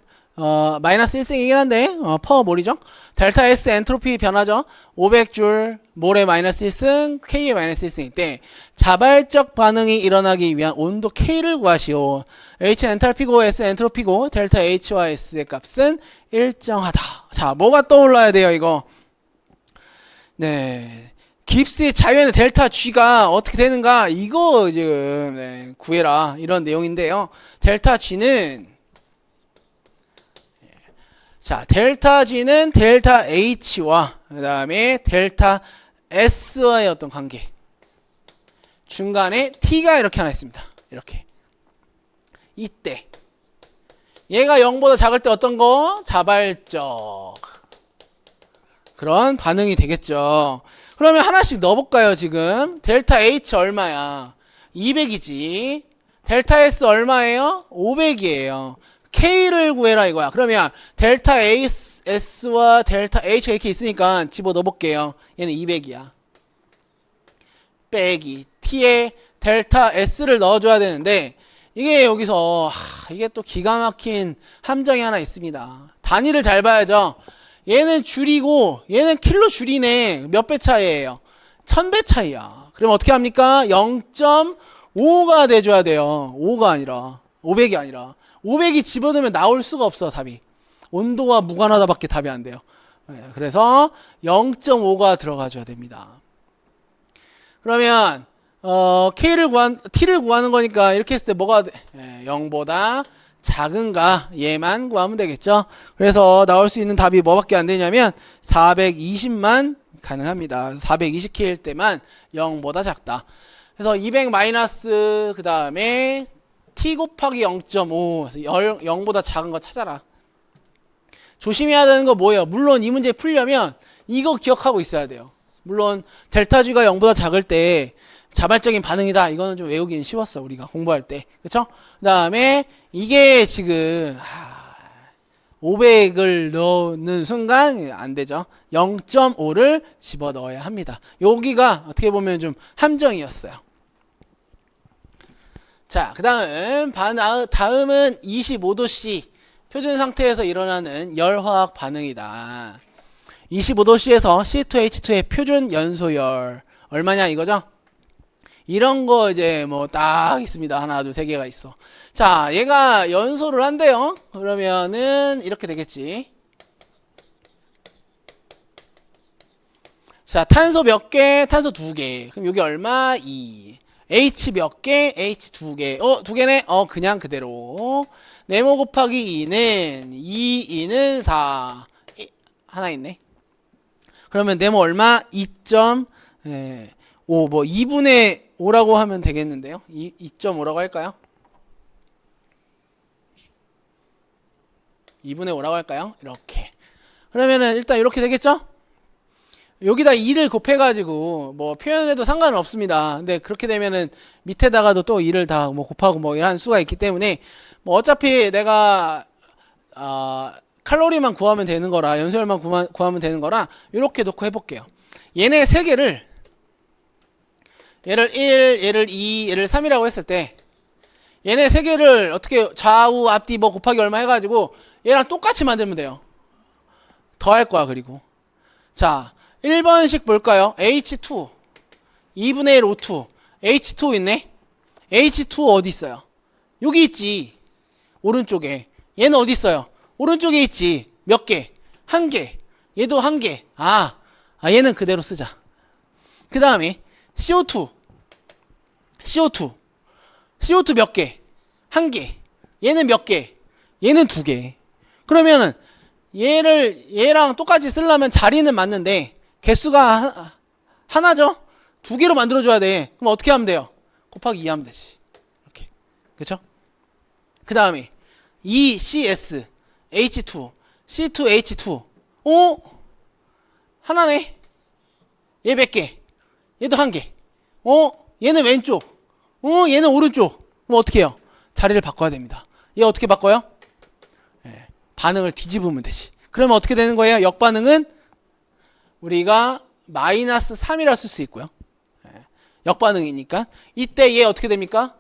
S1: 마이너스 1승이긴 한데 퍼 몰이죠. 델타 S 엔트로피 변화죠. 500줄 몰의 마이너스 1승 K의 마이너스 1승일 때 자발적 반응이 일어나기 위한 온도 K를 구하시오. H는 엔탈피고 S 엔트로피고 델타 H와 S의 값은 일정하다. 자, 뭐가 떠올라야 돼요 이거. 네, 깁스의 자유에는 델타 G가 어떻게 되는가 이거 지금 구해라 이런 내용인데요. 델타 G는 자, 델타 G는 델타 H와 그 다음에 델타 S와의 어떤 관계. 중간에 T가 이렇게 하나 있습니다. 이렇게. 이때. 얘가 0보다 작을 때 어떤 거? 자발적. 그런 반응이 되겠죠. 그러면 하나씩 넣어볼까요, 지금? 델타 H 얼마야? 200이지. 델타 S 얼마예요? 500이에요. K를 구해라 이거야. 그러면 델타 S와 델타 H가 이렇게 있으니까 집어넣어 볼게요. 얘는 200이야. 빼기 T에 델타 S를 넣어줘야 되는데 이게 여기서 이게 또 기가 막힌 함정이 하나 있습니다. 단위를 잘 봐야죠. 얘는 줄이고 얘는 킬로 줄이네. 몇 배 차이예요? 1000배 차이야. 그럼 어떻게 합니까? 0.5가 돼줘야 돼요. 5가 아니라 500이 아니라 500이 집어넣으면 나올 수가 없어 답이. 온도와 무관하다밖에 답이 안 돼요. 그래서 0.5가 들어가줘야 됩니다. 그러면 T를 구하는 거니까 이렇게 했을 때 뭐가 돼? 0보다 작은가 얘만 구하면 되겠죠. 그래서 나올 수 있는 답이 뭐밖에 안 되냐면 420만 가능합니다. 420K일 때만 0보다 작다. 그래서 200 마이너스 그 다음에 T 곱하기 0.5 0보다 작은 거 찾아라. 조심해야 되는 거 뭐예요? 물론 이 문제 풀려면 이거 기억하고 있어야 돼요. 물론 델타 G가 0보다 작을 때 자발적인 반응이다. 이거는 좀 외우기는 쉬웠어. 우리가 공부할 때. 그쵸? 그 다음에 이게 지금 500을 넣는 순간 안 되죠. 0.5를 집어 넣어야 합니다. 여기가 어떻게 보면 좀 함정이었어요. 자, 그 다음은 25도C 표준 상태에서 일어나는 열화학 반응이다. 25도C에서 C2H2의 표준 연소열 얼마냐 이거죠? 이런 거 이제 뭐 딱 있습니다. 하나, 둘, 세 개가 있어. 자, 얘가 연소를 한대요. 그러면은 이렇게 되겠지. 자, 탄소 몇 개? 탄소 2개. 그럼 여기 얼마? 2. H 몇 개? H 2개. 두 개네? 그냥 그대로. 네모 곱하기 2는 2는 4. 하나 있네. 그러면 네모 얼마? 2.5. 뭐 2분의 5라고 하면 되겠는데요. 2.5라고 할까요? 2분의 5라고 할까요? 이렇게. 그러면은 일단 이렇게 되겠죠? 여기다 2를 곱해가지고 뭐 표현해도 상관은 없습니다. 근데 그렇게 되면은 밑에다가도 또 2를 다 뭐 곱하고 뭐 이런 수가 있기 때문에 뭐 어차피 내가 칼로리만 구하면 되는 거라 연소열만 구하면 되는 거라 이렇게 놓고 해볼게요. 얘네 세 개를 얘를 1, 얘를 2, 얘를 3이라고 했을 때 얘네 세 개를 어떻게 좌우 앞뒤 뭐 곱하기 얼마 해가지고 얘랑 똑같이 만들면 돼요. 더 할 거야. 그리고 자 1번씩 볼까요? H2 2분의 1 O2 H2 있네. H2 어디 있어요? 여기 있지. 오른쪽에. 얘는 어디 있어요? 오른쪽에 있지. 몇 개? 한 개. 얘도 한 개. 얘는 그대로 쓰자. 그 다음에 CO2 몇 개? 한 개. 얘는 몇 개? 얘는 두 개. 그러면은 얘랑 똑같이 쓰려면 자리는 맞는데 개수가 하나죠? 두 개로 만들어줘야 돼. 그럼 어떻게 하면 돼요? 곱하기 2 하면 되지. 이렇게. 그쵸? 그 다음에 ECS H2 C2H2 하나네. 얘 몇 개? 얘도 한 개. 얘는 왼쪽. 얘는 오른쪽. 그럼 어떻게 해요? 자리를 바꿔야 됩니다. 얘 어떻게 바꿔요? 반응을 뒤집으면 되지. 그러면 어떻게 되는 거예요? 역반응은 우리가 마이너스 3이라 쓸 수 있고요. 역반응이니까. 이때 얘 어떻게 됩니까?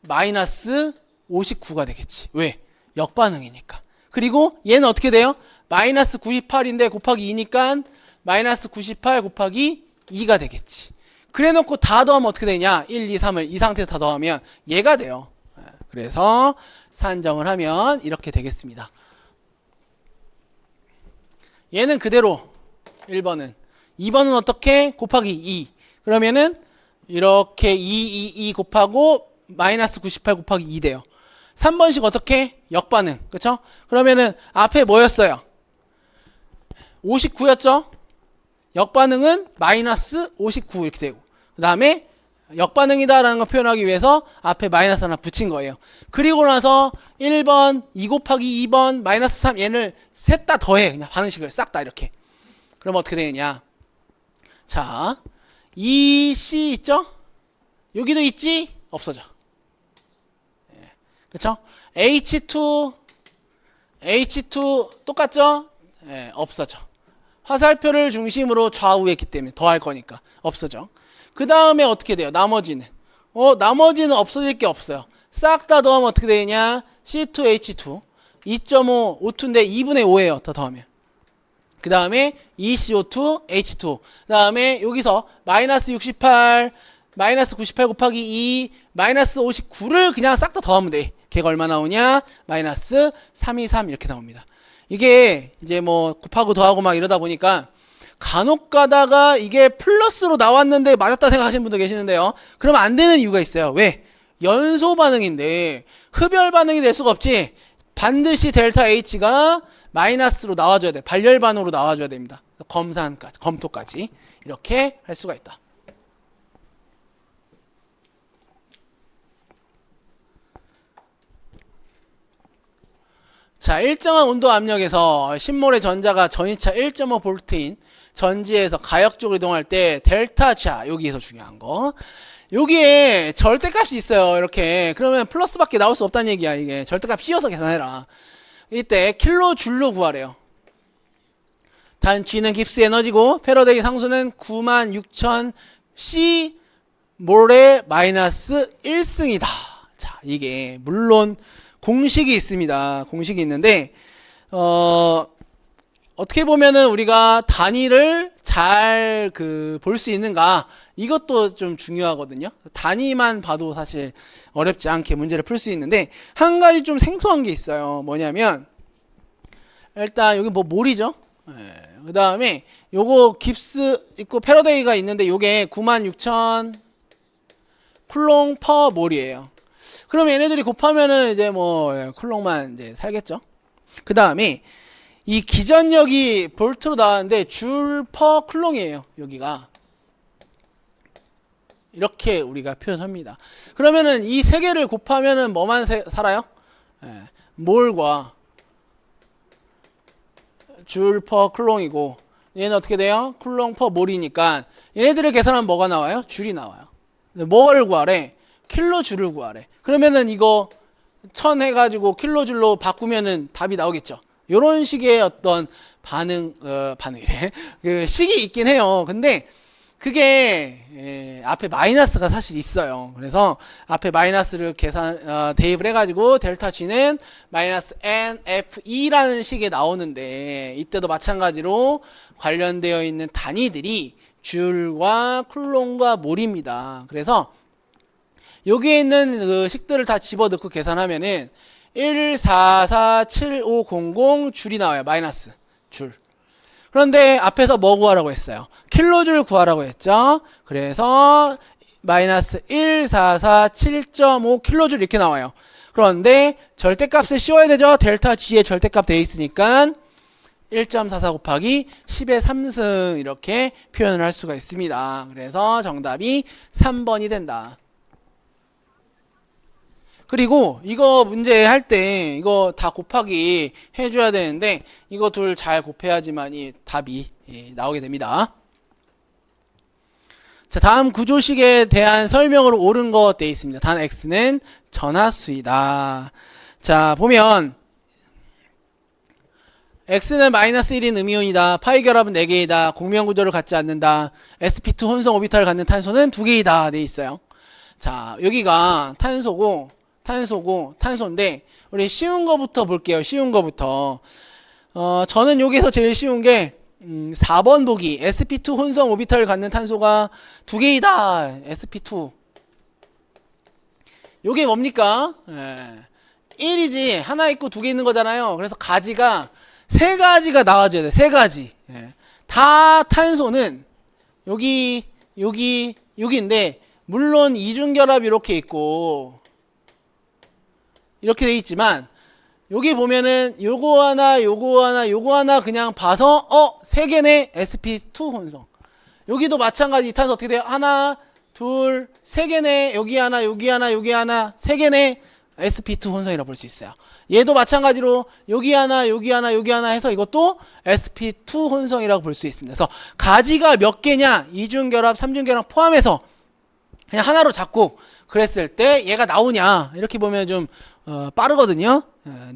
S1: 마이너스 59가 되겠지. 왜? 역반응이니까. 그리고 얘는 어떻게 돼요? 마이너스 98인데 곱하기 2니까 마이너스 98 곱하기 2가 되겠지. 그래 놓고 다 더하면 어떻게 되냐? 1, 2, 3을 이 상태에서 다 더하면 얘가 돼요. 그래서 산정을 하면 이렇게 되겠습니다. 얘는 그대로 1번은 2번은 어떻게? 곱하기 2. 그러면은 이렇게 2 곱하고 마이너스 98 곱하기 2 돼요. 3번씩 어떻게? 역반응. 그쵸? 그러면은 앞에 뭐였어요? 59였죠? 역반응은 마이너스 59 이렇게 되고 그 다음에 역반응이다라는 걸 표현하기 위해서 앞에 마이너스 하나 붙인 거예요. 그리고 나서 1번 2 곱하기 2번 마이너스 3 얘를 셋 다 더해. 그냥 반응식을 싹 다 이렇게. 그럼 어떻게 되느냐? 자, 이 C 있죠? 여기도 있지? 없어져. 그쵸? H2 똑같죠? 없어져. 화살표를 중심으로 좌우에 있기 때문에 더할 거니까 없어져. 그 다음에 어떻게 돼요? 나머지는 없어질 게 없어요. 싹 다 더하면 어떻게 되냐? C2H2 2.5 O2인데 2분의 5예요. 더 더하면. 그 다음에 ECO2 H2 그 다음에 여기서 마이너스 68 마이너스 98 곱하기 2 마이너스 59를 그냥 싹 다 더하면 돼. 걔가 얼마 나오냐? 마이너스 323 이렇게 나옵니다. 이게 이제 뭐 곱하고 더하고 막 이러다 보니까 간혹 가다가 이게 플러스로 나왔는데 맞았다 생각하시는 분도 계시는데요. 그러면 안 되는 이유가 있어요. 왜? 연소 반응인데 흡열 반응이 될 수가 없지. 반드시 델타 H가 마이너스로 나와줘야 돼. 발열반으로 나와줘야 됩니다. 검산까지, 검토까지 이렇게 할 수가 있다. 자, 일정한 온도 압력에서 신몰의 전자가 전이차 1.5V인 전지에서 가역쪽으로 이동할 때 델타차, 여기에서 중요한 거. 여기에 절대값이 있어요. 이렇게. 그러면 플러스밖에 나올 수 없다는 얘기야. 이게 절대값 씌워서 계산해라. 이때 킬로줄로 구하래요. 단 G는 깁스 에너지고 패러데이 상수는 96,000 C 몰에 마이너스 1승이다. 자, 이게 물론 공식이 있습니다. 공식이 있는데 어떻게 보면은 우리가 단위를 잘 볼 수 있는가, 이것도 좀 중요하거든요. 단위만 봐도 사실 어렵지 않게 문제를 풀 수 있는데 한 가지 좀 생소한 게 있어요. 뭐냐면 일단 여기 뭐 몰이죠. 그 다음에 요거 깁스 있고 패러데이가 있는데 요게 96,000 쿨롱 퍼 몰이에요. 그럼 얘네들이 곱하면은 이제 뭐 쿨롱만 이제 살겠죠. 그 다음에 이 기전력이 볼트로 나왔는데 줄 퍼 쿨롱이에요. 여기가 이렇게 우리가 표현합니다. 그러면은 이 세 개를 곱하면은 뭐만 살아요? 몰과 줄 퍼 쿨롱이고, 얘는 어떻게 돼요? 쿨롱 퍼 몰이니까 얘네들을 계산하면 뭐가 나와요? 줄이 나와요. 뭐를 구하래? 킬로줄을 구하래. 그러면은 이거 1000 해가지고 킬로줄로 바꾸면은 답이 나오겠죠. 요런 식의 어떤 반응이래. 그 식이 있긴 해요. 근데 그게 앞에 마이너스가 사실 있어요. 그래서 앞에 마이너스를 대입을 해가지고 델타 G는 마이너스 NFE라는 식이 나오는데, 이때도 마찬가지로 관련되어 있는 단위들이 줄과 쿨롱과 몰입니다. 그래서 여기에 있는 그 식들을 다 집어넣고 계산하면은 1447500 줄이 나와요. 마이너스 줄. 그런데 앞에서 뭐 구하라고 했어요? 킬로줄 구하라고 했죠. 그래서 마이너스 1447.5 킬로줄 이렇게 나와요. 그런데 절대값을 씌워야 되죠. 델타 G에 절대값 돼 있으니까 1.44 곱하기 10의 3승 이렇게 표현을 할 수가 있습니다. 그래서 정답이 3번이 된다. 그리고 이거 문제 할 때 이거 다 곱하기 해줘야 되는데 이거 둘 잘 곱해야지만이 답이 나오게 됩니다. 자, 다음 구조식에 대한 설명으로 옳은 거 되어 있습니다. 단 X는 전하수이다. 자, 보면 X는 마이너스 1인 음이온이다. 파이 결합은 4개이다. 공면 구조를 갖지 않는다. sp2 혼성 오비탈을 갖는 탄소는 2개이다. 돼 있어요. 자, 여기가 탄소인데 우리 쉬운 거부터 볼게요. 쉬운 거부터. 저는 여기서 제일 쉬운 게 4번 보기. sp2 혼성 오비탈을 갖는 탄소가 2개이다. sp2. 요게 뭡니까? 1이지. 하나 있고 2개 있는 거잖아요. 그래서 가지가 3가지가 나와줘야 돼. 3가지. 다 탄소는 여기인데 물론 이중결합 이렇게 있고 이렇게 돼 있지만 여기 보면은 요거 하나 그냥 봐서 3개네. sp2 혼성. 여기도 마찬가지. 이 탄소 어떻게 돼요? 하나 둘 3개네. 여기 하나 3개네. sp2 혼성이라고 볼 수 있어요. 얘도 마찬가지로 여기 하나 해서 이것도 sp2 혼성이라고 볼 수 있습니다. 그래서 가지가 몇 개냐, 이중결합, 삼중결합 포함해서 그냥 하나로 잡고 그랬을 때 얘가 나오냐, 이렇게 보면 좀 빠르거든요.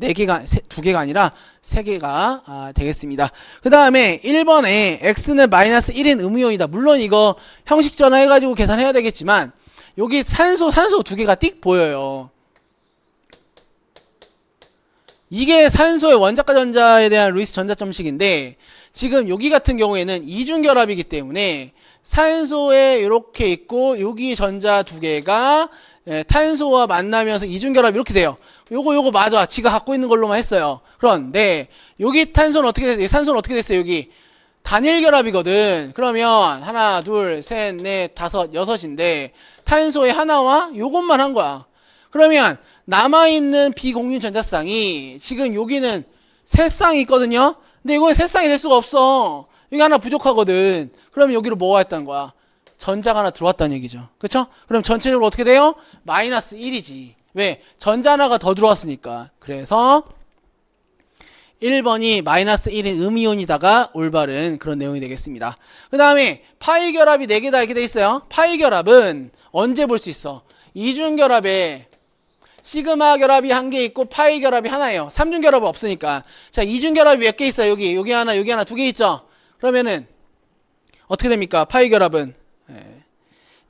S1: 4개가 2개가 아니라 3개가 되겠습니다. 그 다음에 1번에 X는 마이너스 1인 음이온이다. 물론 이거 형식 전화 해가지고 계산해야 되겠지만 여기 산소 2개가 띡 보여요. 이게 산소의 원자과 전자에 대한 루이스 전자점식인데 지금 여기 같은 경우에는 이중결합이기 때문에 산소에 이렇게 있고 여기 전자 2개가 탄소와 만나면서 이중결합 이렇게 돼요. 요거 맞아. 지가 갖고 있는 걸로만 했어요. 그런데 여기 탄소는 어떻게 됐어요? 산소는 어떻게 됐어요? 여기 단일결합이거든. 그러면 하나, 둘, 셋, 넷, 다섯, 여섯인데 탄소의 하나와 요것만 한 거야. 그러면 남아있는 비공유 전자쌍이 지금 여기는 세 쌍이 있거든요. 근데 이거는 세 쌍이 될 수가 없어. 여기 하나 부족하거든. 그러면 여기로 뭐가 했다는 거야? 전자가 하나 들어왔다는 얘기죠. 그쵸? 그럼 전체적으로 어떻게 돼요? 마이너스 1이지. 왜? 전자 하나가 더 들어왔으니까. 그래서 1번이 마이너스 1인 음이온이다가 올바른 그런 내용이 되겠습니다. 그 다음에 파이 결합이 4개다 이렇게 돼 있어요. 파이 결합은 언제 볼 수 있어? 이중 결합에 시그마 결합이 1개 있고 파이 결합이 하나예요. 3중 결합은 없으니까. 자, 이중 결합이 몇 개 있어요? 여기 하나, 여기 하나, 2개 있죠? 그러면은 어떻게 됩니까? 파이 결합은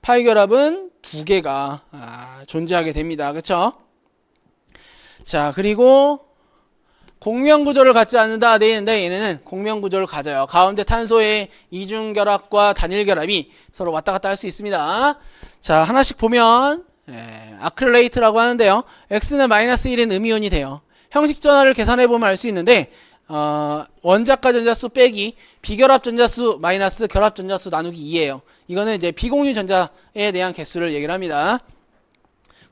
S1: 파이 결합은 2개가 존재하게 됩니다. 그쵸? 자, 그리고 공명구조를 갖지 않는다 되는데 얘네는 공명구조를 가져요. 가운데 탄소의 이중결합과 단일결합이 서로 왔다 갔다 할 수 있습니다. 자, 하나씩 보면 아크릴레이트라고 하는데요. X는 마이너스 1인 음이온이 돼요. 형식 전화를 계산해보면 알 수 있는데 원자가 전자수 빼기 비결합 전자수 마이너스 결합 전자수 나누기 2예요. 이거는 이제 비공유 전자에 대한 개수를 얘기를 합니다.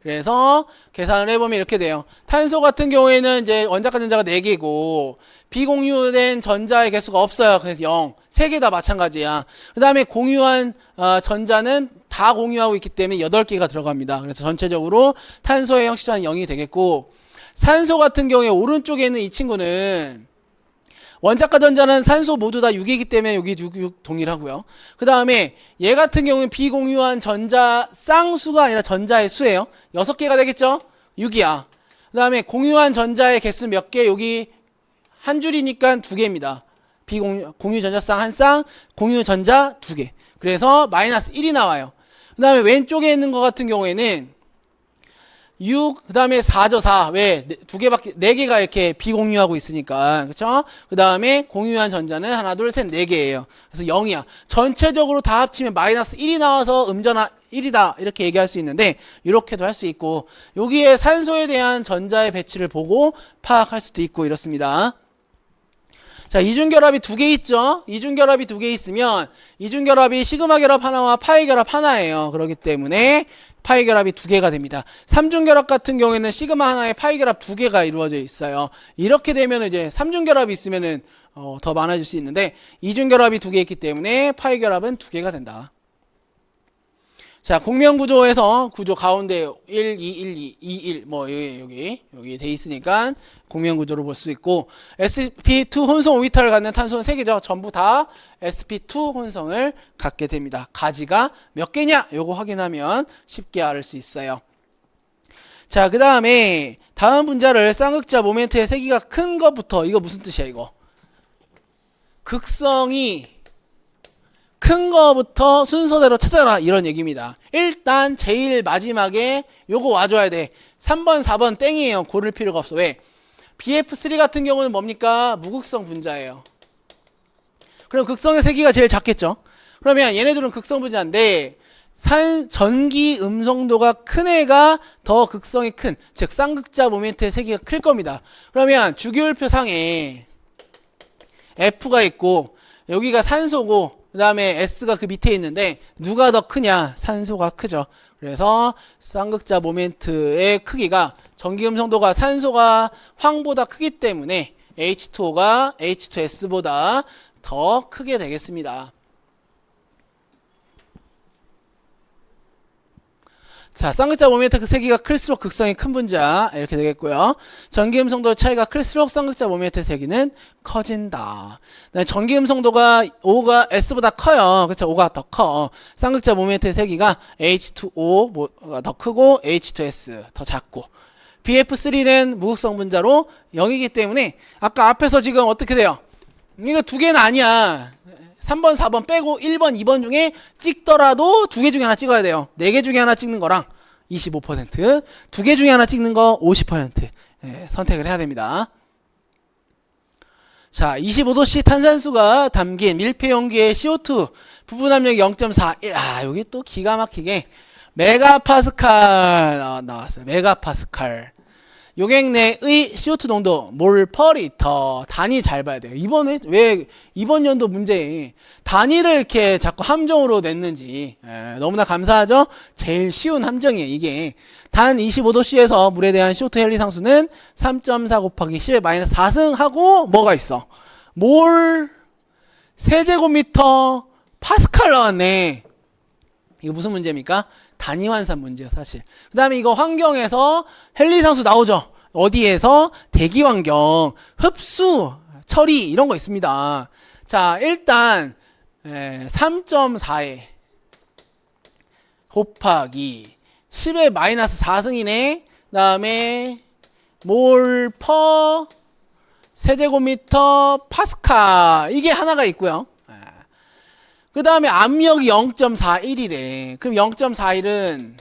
S1: 그래서 계산을 해보면 이렇게 돼요. 탄소 같은 경우에는 이제 원자가 전자가 4개고 비공유된 전자의 개수가 없어요. 그래서 0. 3개 다 마찬가지야. 그 다음에 공유한 전자는 다 공유하고 있기 때문에 8개가 들어갑니다. 그래서 전체적으로 탄소의 형식전환이 0이 되겠고, 산소 같은 경우에 오른쪽에 있는 이 친구는 원자가 전자는 산소 모두 다 6이기 때문에 여기 6 동일하고요. 그 다음에 얘 같은 경우는 비공유한 전자 쌍수가 아니라 전자의 수예요. 6개가 되겠죠? 6이야. 그 다음에 공유한 전자의 개수 몇 개? 여기 한 줄이니까 2개입니다. 공유 전자쌍 1쌍, 공유 전자 2개. 그래서 마이너스 1이 나와요. 그 다음에 왼쪽에 있는 것 같은 경우에는 6, 그 다음에 4죠, 4. 왜? 4개가 이렇게 비공유하고 있으니까. 그쵸? 그 다음에 공유한 전자는 하나, 둘, 셋, 4개예요. 그래서 0이야. 전체적으로 다 합치면 마이너스 1이 나와서 음전화 1이다. 이렇게 얘기할 수 있는데, 이렇게도 할 수 있고, 여기에 산소에 대한 전자의 배치를 보고 파악할 수도 있고, 이렇습니다. 자, 이중결합이 2개 있죠? 이중결합이 2개 있으면, 이중결합이 시그마 결합 하나와 파이 결합 하나예요. 그렇기 때문에, 파이 결합이 2개가 됩니다. 3중 결합 같은 경우에는 시그마 하나에 파이 결합 2개가 이루어져 있어요. 이렇게 되면 이제 3중 결합이 있으면은 더 많아질 수 있는데 2중 결합이 2개 있기 때문에 파이 결합은 2개가 된다. 자, 공명구조에서 구조 가운데 1, 2, 1, 2, 2, 1 뭐 여기 돼 있으니까 공명구조로 볼 수 있고, sp2 혼성 오비탈을 갖는 탄소는 3개죠. 전부 다 sp2 혼성을 갖게 됩니다. 가지가 몇 개냐? 요거 확인하면 쉽게 알 수 있어요. 자, 그 다음에 다음 분자를 쌍극자 모멘트의 세기가 큰 것부터, 이거 무슨 뜻이야 이거? 극성이 큰 거부터 순서대로 찾아라 이런 얘기입니다. 일단 제일 마지막에 요거 와줘야 돼. 3번 4번 땡이에요. 고를 필요가 없어. 왜? BF3 같은 경우는 뭡니까? 무극성 분자예요. 그럼 극성의 세기가 제일 작겠죠. 그러면 얘네들은 극성 분자인데 전기 음성도가 큰 애가 더 극성이 큰, 즉 쌍극자 모멘트의 세기가 클 겁니다. 그러면 주기율표 상에 F가 있고 여기가 산소고 그 다음에 S가 그 밑에 있는데 누가 더 크냐? 산소가 크죠. 그래서 쌍극자 모멘트의 크기가 전기음성도가 산소가 황보다 크기 때문에 H2O가 H2S보다 더 크게 되겠습니다. 자, 쌍극자 모멘트 그 세기가 클수록 극성이 큰 분자 이렇게 되겠고요. 전기음성도 차이가 클수록 쌍극자 모멘트 세기는 커진다. 전기음성도가 O가 S보다 커요. 그렇죠? O가 더 커. 쌍극자 모멘트 세기가 H2O가 더 크고 H2S 더 작고. BF3는 무극성 분자로 0이기 때문에 아까 앞에서 지금 어떻게 돼요? 이거 2개는 아니야. 3번, 4번 빼고 1번, 2번 중에 찍더라도 2개 중에 하나 찍어야 돼요. 4개 중에 하나 찍는 거랑 25%, 2개 중에 하나 찍는 거 50% 선택을 해야 됩니다. 자, 25도씨 탄산수가 담긴 밀폐 용기의 CO2 부분 함량이 0.4. 여기 또 기가 막히게 메가파스칼 나왔어요. 메가파스칼. 용액 내의 CO2 농도 몰퍼리터. 단위 잘 봐야 돼요. 이번에 왜 이번 연도 문제에 단위를 이렇게 자꾸 함정으로 냈는지 너무나 감사하죠. 제일 쉬운 함정이에요. 이게 단 25도씨에서 물에 대한 CO2 헬리상수는 3.4 곱하기 10의 마이너스 4승하고 뭐가 있어? 몰 세제곱미터 파스칼 나왔네. 이거 무슨 문제입니까? 단위 환산 문제예요, 사실. 그 다음에 이거 환경에서 헬리상수 나오죠. 어디에서? 대기 환경, 흡수, 처리 이런 거 있습니다. 자, 일단 3.4에 곱하기 10의 마이너스 4승이네. 그 다음에 몰 퍼 세제곱미터 파스칼 이게 하나가 있고요. 그 다음에 압력이 0.41이래. 그럼 0.41은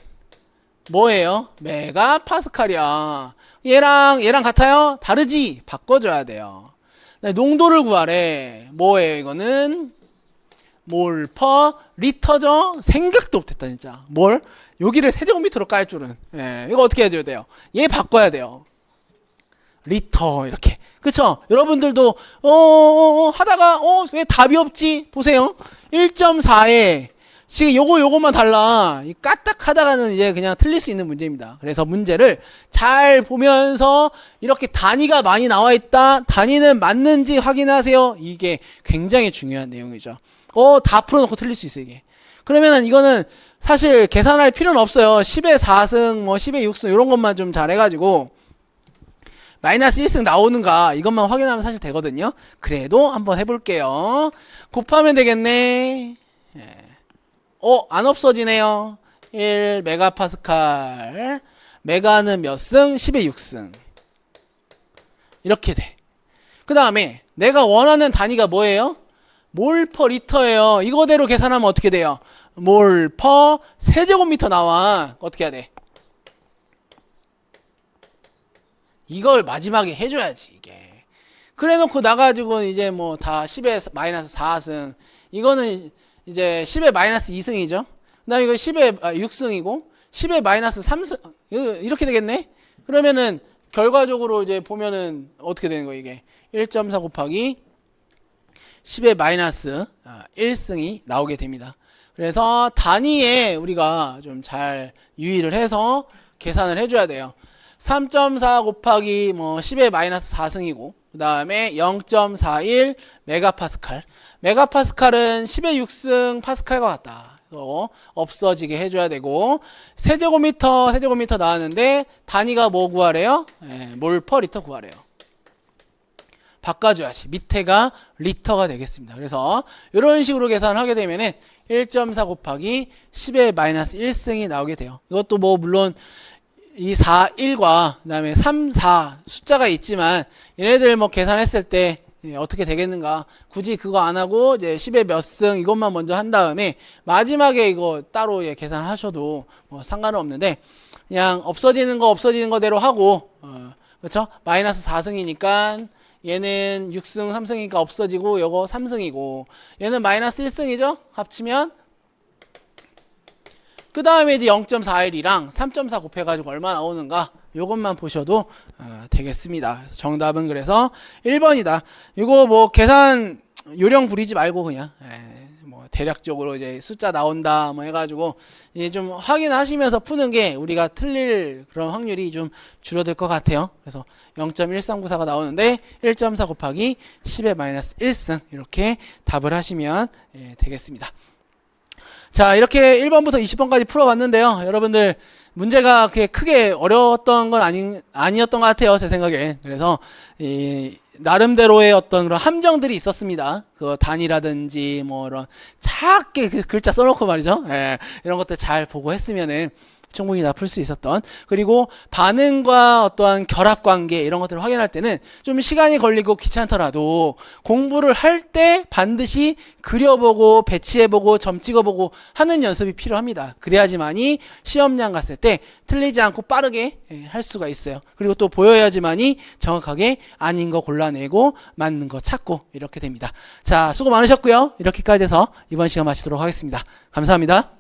S1: 뭐예요? 메가파스칼이야. 얘랑 같아요? 다르지? 바꿔줘야 돼요. 농도를 구하래. 뭐예요? 이거는 몰 퍼 리터죠? 생각도 못했다 진짜. 뭘? 여기를 세제곱미터로 깔 줄은. 이거 어떻게 해줘야 돼요? 얘 바꿔야 돼요. 리터 이렇게. 그쵸? 여러분들도 하다가 왜 답이 없지? 보세요. 1.4에 지금 요거만 달라. 이 까딱 하다가는 이제 그냥 틀릴 수 있는 문제입니다. 그래서 문제를 잘 보면서 이렇게 단위가 많이 나와 있다. 단위는 맞는지 확인하세요. 이게 굉장히 중요한 내용이죠. 다 풀어놓고 틀릴 수 있어 이게. 그러면은 이거는 사실 계산할 필요는 없어요. 10의 4승, 뭐 10의 6승 이런 것만 좀 잘 해가지고 마이너스 1승 나오는가 이것만 확인하면 사실 되거든요. 그래도 한번 해볼게요. 곱하면 되겠네. 안 없어지네요. 1 메가파스칼. 메가는 몇 승? 10의 6승. 이렇게 돼. 그 다음에 내가 원하는 단위가 뭐예요? 몰 퍼 리터예요. 이거대로 계산하면 어떻게 돼요? 몰 퍼 세제곱미터 나와. 어떻게 해야 돼? 이걸 마지막에 해줘야지 이게. 그래놓고 나가지고 이제 뭐 다 10의 마이너스 4승. 이거는 이제 10의 마이너스 2승이죠. 그 다음에 이거 10의 6승이고 10의 마이너스 3승. 이렇게 되겠네. 그러면은 결과적으로 이제 보면은 어떻게 되는 거예요 이게. 1.4 곱하기 10의 마이너스 1승이 나오게 됩니다. 그래서 단위에 우리가 좀 잘 유의를 해서 계산을 해줘야 돼요. 3.4 곱하기 뭐 10의 마이너스 4승이고 그 다음에 0.41 메가파스칼. 메가파스칼은 10의 6승 파스칼과 같다. 그래서 없어지게 해줘야 되고 세제곱미터 나왔는데 단위가 뭐 구하래요? 몰 퍼 리터 구하래요. 바꿔줘야지. 밑에가 리터가 되겠습니다. 그래서 이런 식으로 계산을 하게 되면은 1.4 곱하기 10의 마이너스 1승이 나오게 돼요. 이것도 뭐 물론 이 4, 1과 그 다음에 3, 4 숫자가 있지만 얘네들 뭐 계산했을 때 어떻게 되겠는가. 굳이 그거 안 하고 이제 10의 몇 승 이것만 먼저 한 다음에 마지막에 이거 따로 계산하셔도 뭐 상관은 없는데 그냥 없어지는 거대로 하고 그렇죠? 마이너스 4승이니까 얘는 6승 3승이니까 없어지고 요거 3승이고 얘는 마이너스 1승이죠? 합치면 그 다음에 이제 0.41이랑 3.4 곱해가지고 얼마 나오는가 요것만 보셔도 되겠습니다. 그래서 정답은 그래서 1번이다. 이거 뭐 계산 요령 부리지 말고 그냥 뭐 대략적으로 이제 숫자 나온다 뭐 해가지고 이제 좀 확인하시면서 푸는 게 우리가 틀릴 그런 확률이 좀 줄어들 것 같아요. 그래서 0.1394가 나오는데 1.4 곱하기 10의 마이너스 1승 이렇게 답을 하시면 되겠습니다. 자, 이렇게 1번부터 20번까지 풀어봤는데요. 여러분들 문제가 그렇게 크게 어려웠던 건 아니었던 것 같아요. 제 생각에. 그래서 나름대로의 어떤 그런 함정들이 있었습니다. 그 단위라든지 뭐 이런 작게 그 글자 써놓고 말이죠. 이런 것들 잘 보고 했으면은 충분히 다 풀 수 있었던. 그리고 반응과 어떠한 결합관계 이런 것들을 확인할 때는 좀 시간이 걸리고 귀찮더라도 공부를 할 때 반드시 그려보고 배치해보고 점 찍어보고 하는 연습이 필요합니다. 그래야지만이 시험장 갔을 때 틀리지 않고 빠르게 할 수가 있어요. 그리고 또 보여야지만이 정확하게 아닌 거 골라내고 맞는 거 찾고 이렇게 됩니다. 자, 수고 많으셨고요. 이렇게까지 해서 이번 시간 마치도록 하겠습니다. 감사합니다.